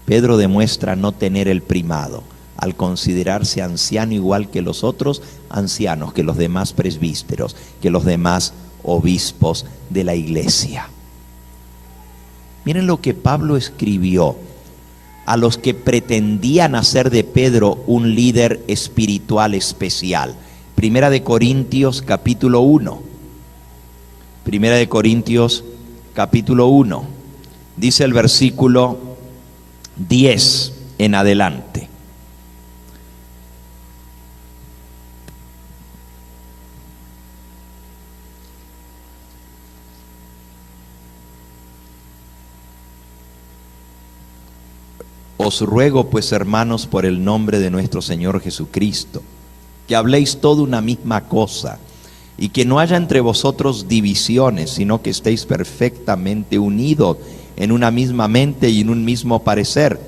Speaker 1: Pedro demuestra no tener el primado al considerarse anciano igual que los otros ancianos, que los demás presbíteros, que los demás obispos de la iglesia. Miren lo que Pablo escribió a los que pretendían hacer de Pedro un líder espiritual especial. Primera de Corintios capítulo 1. Primera de Corintios capítulo 1. Dice el versículo 10 en adelante. Os ruego pues, hermanos, por el nombre de nuestro Señor Jesucristo, que habléis toda una misma cosa, y que no haya entre vosotros divisiones, sino que estéis perfectamente unidos en una misma mente y en un mismo parecer.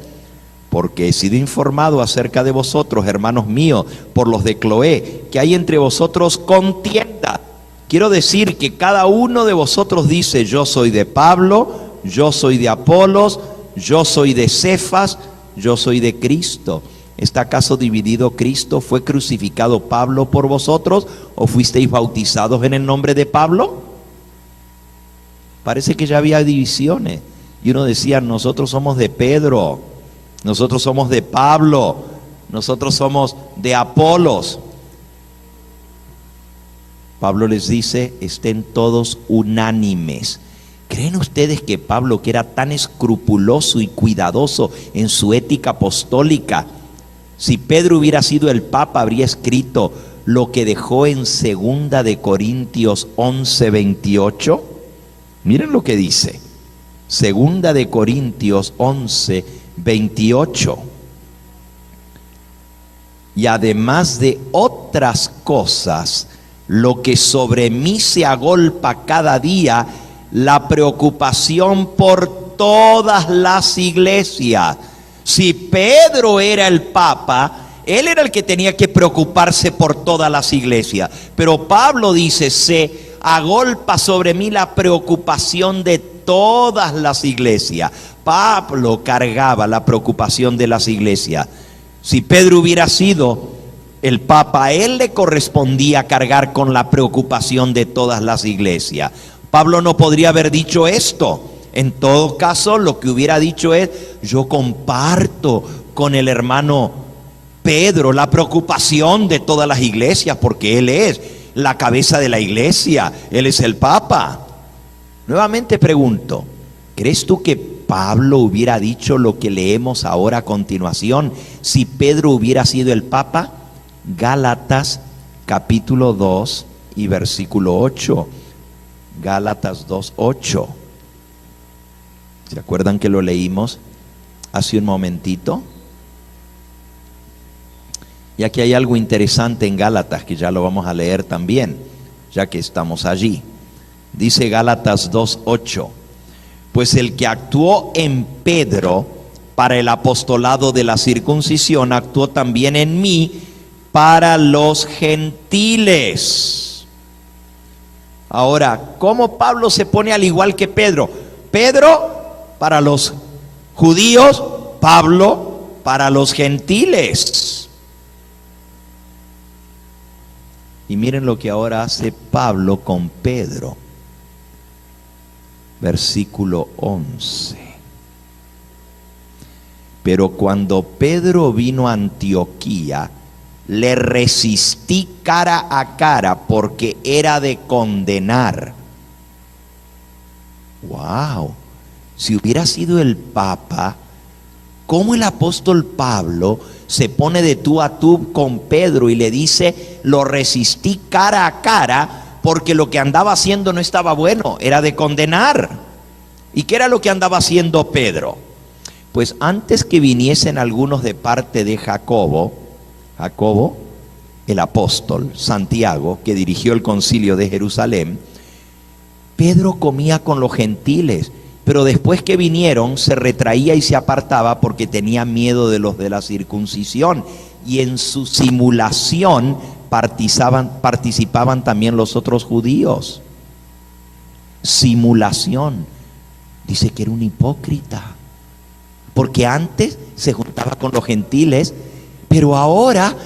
Speaker 1: Porque he sido informado acerca de vosotros, hermanos míos, por los de Cloé, que hay entre vosotros contienda. Quiero decir que cada uno de vosotros dice: yo soy de Pablo, yo soy de Apolos, yo soy de Cefas, yo soy de Cristo. ¿Está acaso dividido Cristo? ¿Fue crucificado Pablo por vosotros? ¿O fuisteis bautizados en el nombre de Pablo? Parece que ya había divisiones. Y uno decía: nosotros somos de Pedro, nosotros somos de Pablo, nosotros somos de Apolos. Pablo les dice: estén todos unánimes. ¿Creen ustedes que Pablo, que era tan escrupuloso y cuidadoso en su ética apostólica, si Pedro hubiera sido el Papa, habría escrito lo que dejó en 2 de Corintios 11:28? Miren lo que dice. 2 de Corintios 11:28. Y además de otras cosas, lo que sobre mí se agolpa cada día, la preocupación por todas las iglesias. Si Pedro era el Papa, él era el que tenía que preocuparse por todas las iglesias. Pero Pablo dice: se agolpa sobre mí la preocupación de todas las iglesias. Pablo cargaba la preocupación de las iglesias. Si Pedro hubiera sido el Papa, a él le correspondía cargar con la preocupación de todas las iglesias. Pablo no podría haber dicho esto. En todo caso, lo que hubiera dicho es: yo comparto con el hermano Pedro la preocupación de todas las iglesias, porque él es la cabeza de la iglesia, él es el Papa. Nuevamente pregunto: ¿crees tú que Pablo hubiera dicho lo que leemos ahora a continuación si Pedro hubiera sido el Papa? Gálatas capítulo 2 y versículo 8. Gálatas 2:8. ¿Se acuerdan que lo leímos hace un momentito? Y aquí hay algo interesante en Gálatas que ya lo vamos a leer también, ya que estamos allí. Dice Gálatas 2:8: pues el que actuó en Pedro para el apostolado de la circuncisión, actuó también en mí para los gentiles. Ahora, ¿cómo Pablo se pone al igual que Pedro? Pedro para los judíos, Pablo para los gentiles. Y miren lo que ahora hace Pablo con Pedro. Versículo 11. Pero cuando Pedro vino a Antioquía, le resistí cara a cara, porque era de condenar. Wow. Si hubiera sido el Papa, ¿cómo el apóstol Pablo se pone de tú a tú con Pedro y le dice: lo resistí cara a cara, porque lo que andaba haciendo no estaba bueno, era de condenar? ¿Y qué era lo que andaba haciendo Pedro? Pues antes que viniesen algunos de parte de Jacobo, el apóstol, Santiago, que dirigió el concilio de Jerusalén, Pedro comía con los gentiles, pero después que vinieron se retraía y se apartaba porque tenía miedo de los de la circuncisión, y en su simulación participaban también los otros judíos. Simulación. Dice que era un hipócrita, porque antes se juntaba con los gentiles, pero ahora,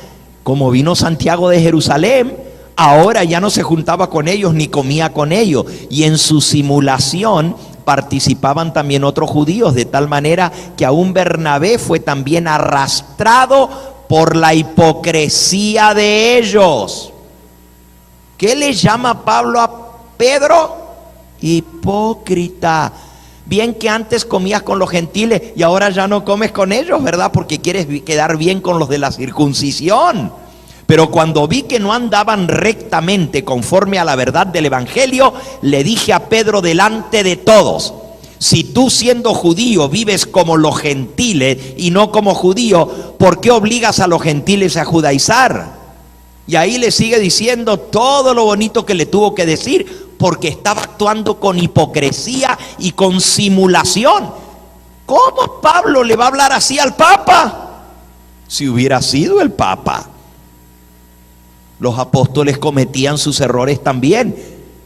Speaker 1: como vino Santiago de Jerusalén, ahora ya no se juntaba con ellos ni comía con ellos, y en su simulación participaban también otros judíos, de tal manera que aún Bernabé fue también arrastrado por la hipocresía de ellos. ¿Qué le llama Pablo a Pedro? Hipócrita. Bien que antes comías con los gentiles y ahora ya no comes con ellos, ¿verdad? Porque quieres quedar bien con los de la circuncisión. Pero cuando vi que no andaban rectamente conforme a la verdad del evangelio, le dije a Pedro delante de todos: si tú, siendo judío, vives como los gentiles y no como judío, ¿por qué obligas a los gentiles a judaizar? Y ahí le sigue diciendo todo lo bonito que le tuvo que decir, porque estaba actuando con hipocresía y con simulación. ¿Cómo Pablo le va a hablar así al Papa? Si hubiera sido el Papa. Los apóstoles cometían sus errores también.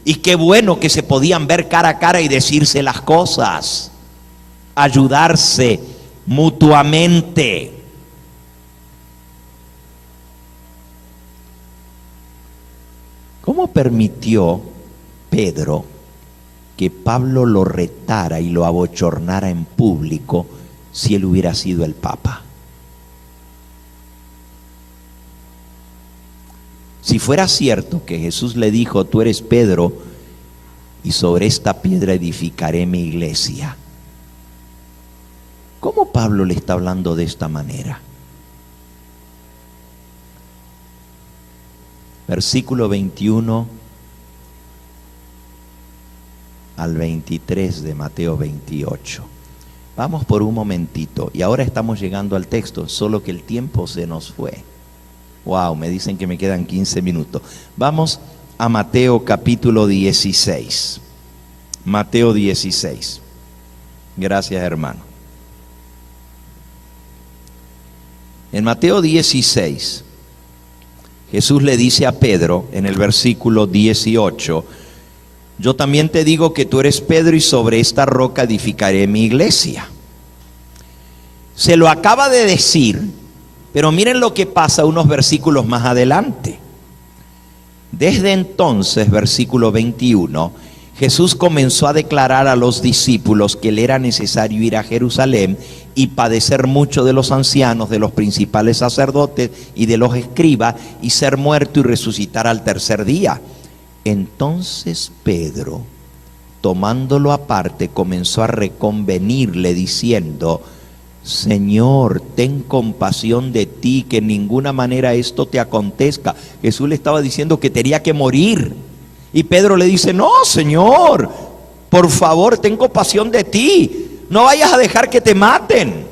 Speaker 1: Y qué bueno que se podían ver cara a cara y decirse las cosas, ayudarse mutuamente. ¿Cómo permitió Pedro que Pablo lo retara y lo abochornara en público si él hubiera sido el Papa? Si fuera cierto que Jesús le dijo: tú eres Pedro, y sobre esta piedra edificaré mi iglesia, ¿cómo Pablo le está hablando de esta manera? Versículo 21 al 23 de Mateo 28. Vamos por un momentito, y ahora estamos llegando al texto, solo que el tiempo se nos fue. Wow, me dicen que me quedan 15 minutos. Vamos a Mateo capítulo 16. Mateo 16. Gracias, hermano. En Mateo 16, Jesús le dice a Pedro en el versículo 18: yo también te digo que tú eres Pedro, y sobre esta roca edificaré mi iglesia. Se lo acaba de decir, pero miren lo que pasa unos versículos más adelante. Desde entonces, versículo 21, Jesús comenzó a declarar a los discípulos que le era necesario ir a Jerusalén y padecer mucho de los ancianos, de los principales sacerdotes y de los escribas, y ser muerto y resucitar al tercer día. Entonces Pedro, tomándolo aparte, comenzó a reconvenirle diciendo: Señor, ten compasión de ti, que en ninguna manera esto te acontezca. Jesús le estaba diciendo que tenía que morir, y Pedro le dice: no, Señor, por favor, ten compasión de ti, no vayas a dejar que te maten.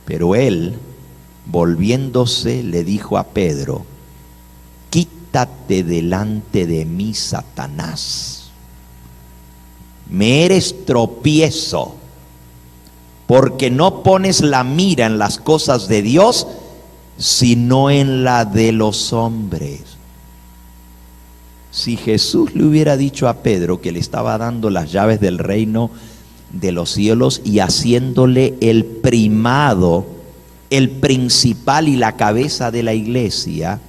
Speaker 1: Pero él, volviéndose, le dijo a Pedro: quítate delante de mí, Satanás. Me eres tropiezo, porque no pones la mira en las cosas de Dios, sino en la de los hombres. Si Jesús le hubiera dicho a Pedro que le estaba dando las llaves del reino de los cielos y haciéndole el primado, el principal y la cabeza de la iglesia,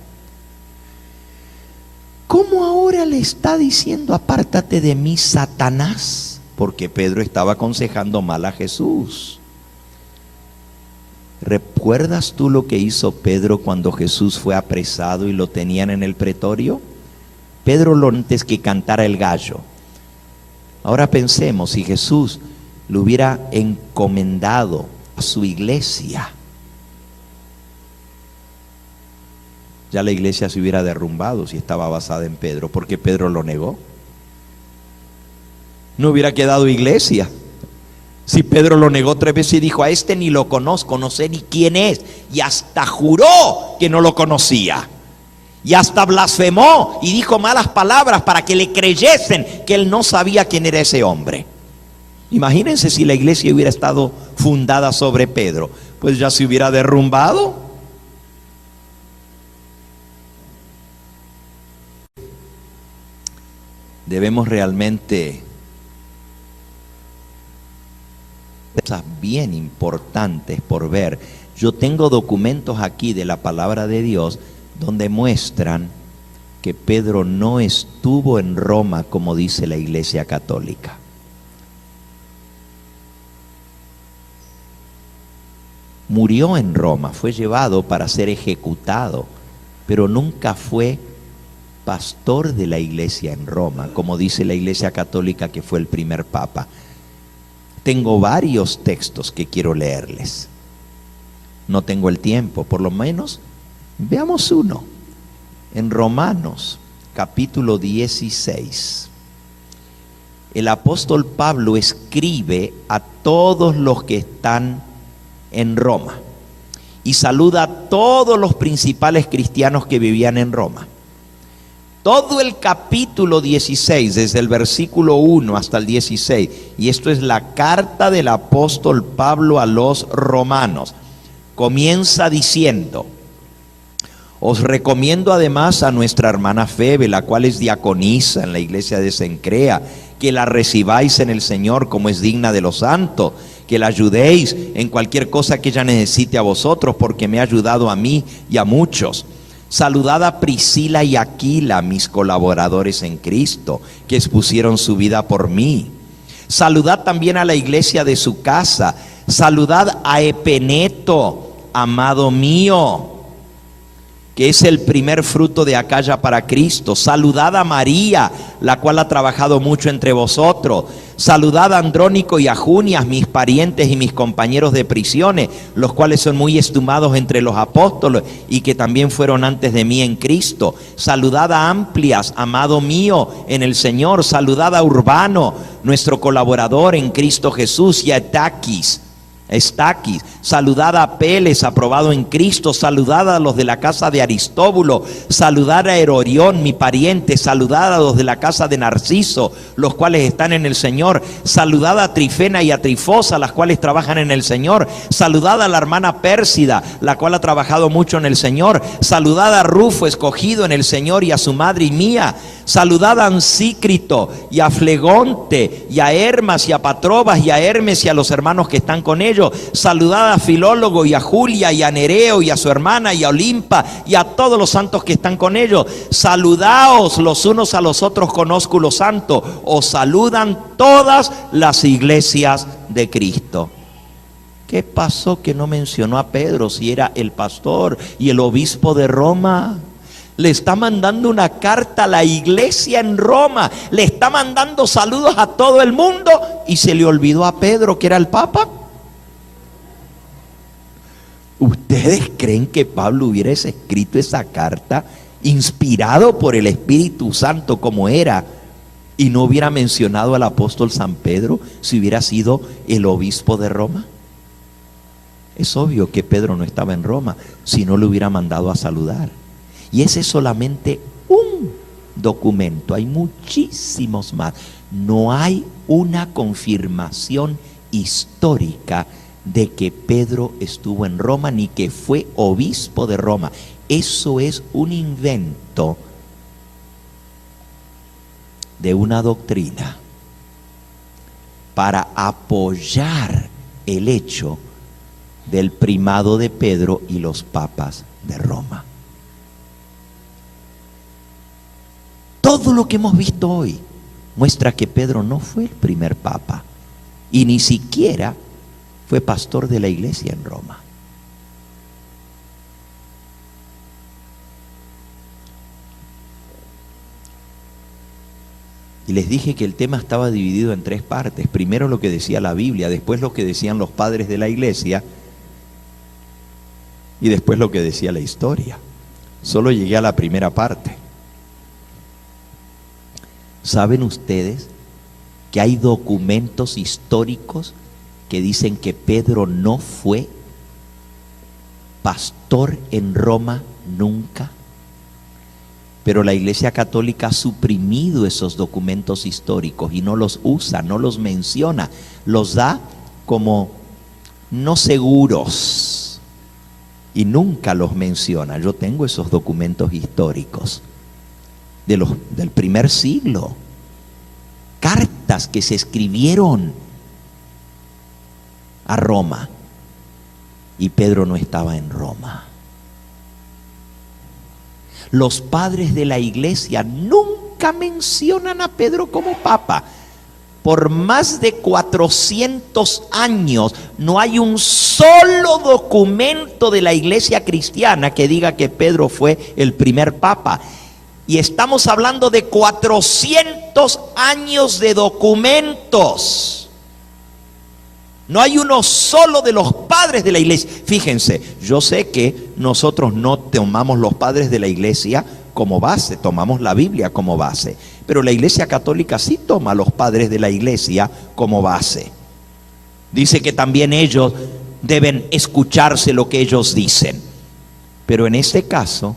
Speaker 1: ¿cómo ahora le está diciendo: apártate de mí, Satanás? Porque Pedro estaba aconsejando mal a Jesús. ¿Recuerdas tú lo que hizo Pedro cuando Jesús fue apresado y lo tenían en el pretorio? Pedro lo antes que cantara el gallo. Ahora pensemos, si Jesús lo hubiera encomendado a su iglesia, ya la iglesia se hubiera derrumbado si estaba basada en Pedro, porque Pedro lo negó. No hubiera quedado iglesia si Pedro lo negó 3 veces y dijo: a este ni lo conozco, no sé ni quién es, y hasta juró que no lo conocía, y hasta blasfemó y dijo malas palabras para que le creyesen que él no sabía quién era ese hombre. Imagínense si la iglesia hubiera estado fundada sobre Pedro, pues ya se hubiera derrumbado. Debemos realmente cosas bien importantes por ver. Yo tengo documentos aquí de la palabra de Dios donde muestran que Pedro no estuvo en Roma como dice la Iglesia Católica. Murió en Roma, fue llevado para ser ejecutado, pero nunca fue pastor de la iglesia en Roma, como dice la Iglesia Católica que fue el primer papa. Tengo varios textos que quiero leerles. No tengo el tiempo, por lo menos veamos uno. En Romanos, capítulo 16. El apóstol Pablo escribe a todos los que están en Roma y saluda a todos los principales cristianos que vivían en Roma. Todo el capítulo 16, desde el versículo 1 hasta el 16, y esto es la carta del apóstol Pablo a los romanos, comienza diciendo: os recomiendo además a nuestra hermana Febe, la cual es diaconisa en la iglesia de Cencrea, que la recibáis en el Señor como es digna de los santos, que la ayudéis en cualquier cosa que ella necesite a vosotros, porque me ha ayudado a mí y a muchos. Saludad a Priscila y Aquila, mis colaboradores en Cristo, que expusieron su vida por mí. Saludad también a la iglesia de su casa. Saludad a Epeneto, amado mío, que es el primer fruto de Acaya para Cristo. Saludad a María, la cual ha trabajado mucho entre vosotros. Saludad a Andrónico y a Junias, mis parientes y mis compañeros de prisiones, los cuales son muy estimados entre los apóstoles y que también fueron antes de mí en Cristo. Saludad a Amplias, amado mío en el Señor. Saludad a Urbano, nuestro colaborador en Cristo Jesús, y a Estaquis. Saludad a Apeles, aprobado en Cristo. Saludad a los de la casa de Aristóbulo. Saludad a Herodión, mi pariente. Saludad a los de la casa de Narciso, los cuales están en el Señor. Saludad a Trifena y a Trifosa, las cuales trabajan en el Señor. Saludad a la hermana Pérsida, la cual ha trabajado mucho en el Señor. Saludad a Rufo, escogido en el Señor, y a su madre y mía. Saludad a Ansícrito y a Flegonte y a Hermas y a Patrobas y a Hermes y a los hermanos que están con ellos. Saludad a Filólogo y a Julia y a Nereo y a su hermana y a Olimpa y a todos los santos que están con ellos. Saludaos los unos a los otros con ósculo santo. Os saludan todas las iglesias de Cristo. ¿Qué pasó que no mencionó a Pedro si era el pastor y el obispo de Roma? Le está mandando una carta a la iglesia en Roma, le está mandando saludos a todo el mundo, y se le olvidó a Pedro, que era el papa. ¿Ustedes creen que Pablo hubiera escrito esa carta inspirado por el Espíritu Santo como era, y no hubiera mencionado al apóstol San Pedro si hubiera sido el obispo de Roma? Es obvio que Pedro no estaba en Roma, si no le hubiera mandado a saludar. Y ese es solamente un documento, hay muchísimos más. No hay una confirmación histórica de que Pedro estuvo en Roma ni que fue obispo de Roma. Eso es un invento de una doctrina para apoyar el hecho del primado de Pedro y los papas de Roma. Todo lo que hemos visto hoy muestra que Pedro no fue el primer papa y ni siquiera fue pastor de la iglesia en Roma. Y les dije que el tema estaba dividido en tres partes. Primero lo que decía la Biblia, después lo que decían los padres de la iglesia y después lo que decía la historia. Solo llegué a la primera parte. ¿Saben ustedes que hay documentos históricos que dicen que Pedro no fue pastor en Roma nunca? Pero la Iglesia Católica ha suprimido esos documentos históricos y no los usa, no los menciona, los da como no seguros y nunca los menciona. Yo tengo esos documentos históricos del primer siglo, cartas que se escribieron a Roma, y Pedro no estaba en Roma. Los padres de la iglesia nunca mencionan a Pedro como papa. Por más de 400 años no hay un solo documento de la iglesia cristiana que diga que Pedro fue el primer papa. Y estamos hablando de 400 años de documentos. No hay uno solo de los padres de la iglesia. Fíjense, yo sé que nosotros no tomamos los padres de la iglesia como base, tomamos la Biblia como base. Pero la Iglesia Católica sí toma a los padres de la iglesia como base. Dice que también ellos deben escucharse lo que ellos dicen. Pero en este caso,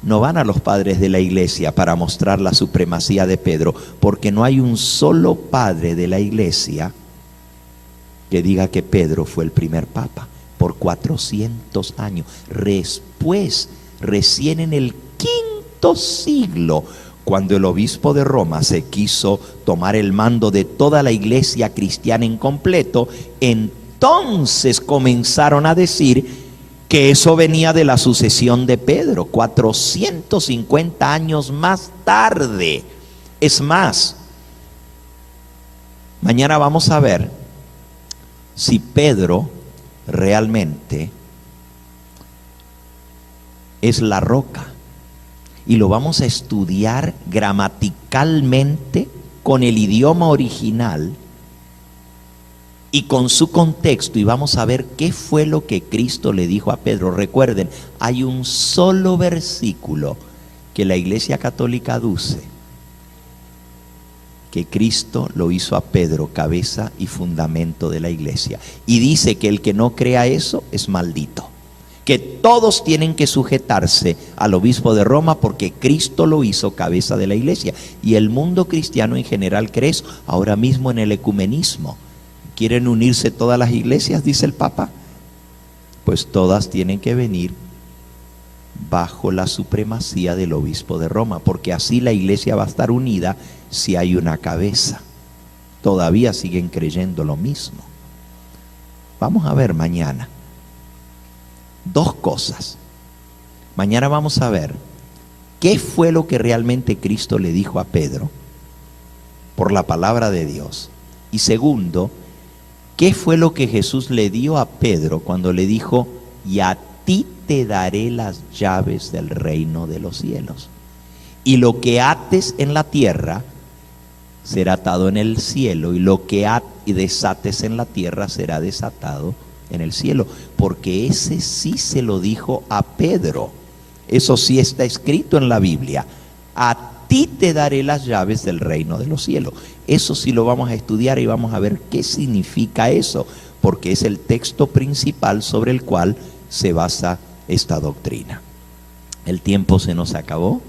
Speaker 1: no van a los padres de la iglesia para mostrar la supremacía de Pedro, porque no hay un solo padre de la iglesia que diga que Pedro fue el primer papa por 400 años. Después, recién en el quinto siglo, cuando el obispo de Roma se quiso tomar el mando de toda la iglesia cristiana en completo, entonces comenzaron a decir que eso venía de la sucesión de Pedro, 450 años más tarde. Es más, mañana vamos a ver si Pedro realmente es la roca. Y lo vamos a estudiar gramaticalmente con el idioma original y con su contexto, y vamos a ver qué fue lo que Cristo le dijo a Pedro. Recuerden, hay un solo versículo que la Iglesia Católica aduce, que Cristo lo hizo a Pedro cabeza y fundamento de la iglesia, y dice que el que no crea eso es maldito, que todos tienen que sujetarse al obispo de Roma porque Cristo lo hizo cabeza de la iglesia. Y el mundo cristiano en general cree eso. Ahora mismo en el ecumenismo quieren unirse todas las iglesias, dice el Papa, pues todas tienen que venir bajo la supremacía del obispo de Roma, porque así la iglesia va a estar unida si hay una cabeza. Todavía siguen creyendo lo mismo. Vamos a ver mañana dos cosas. Mañana vamos a ver qué fue lo que realmente Cristo le dijo a Pedro por la palabra de Dios. Y segundo, qué fue lo que Jesús le dio a Pedro cuando le dijo: y a ti te daré las llaves del reino de los cielos. Y lo que ates en la tierra será atado en el cielo, y lo que desates en la tierra será desatado en el cielo. Porque ese sí se lo dijo a Pedro. Eso sí está escrito en la Biblia. A ti te daré las llaves del reino de los cielos. Eso sí lo vamos a estudiar y vamos a ver qué significa eso, porque es el texto principal sobre el cual se basa esta doctrina. El tiempo se nos acabó.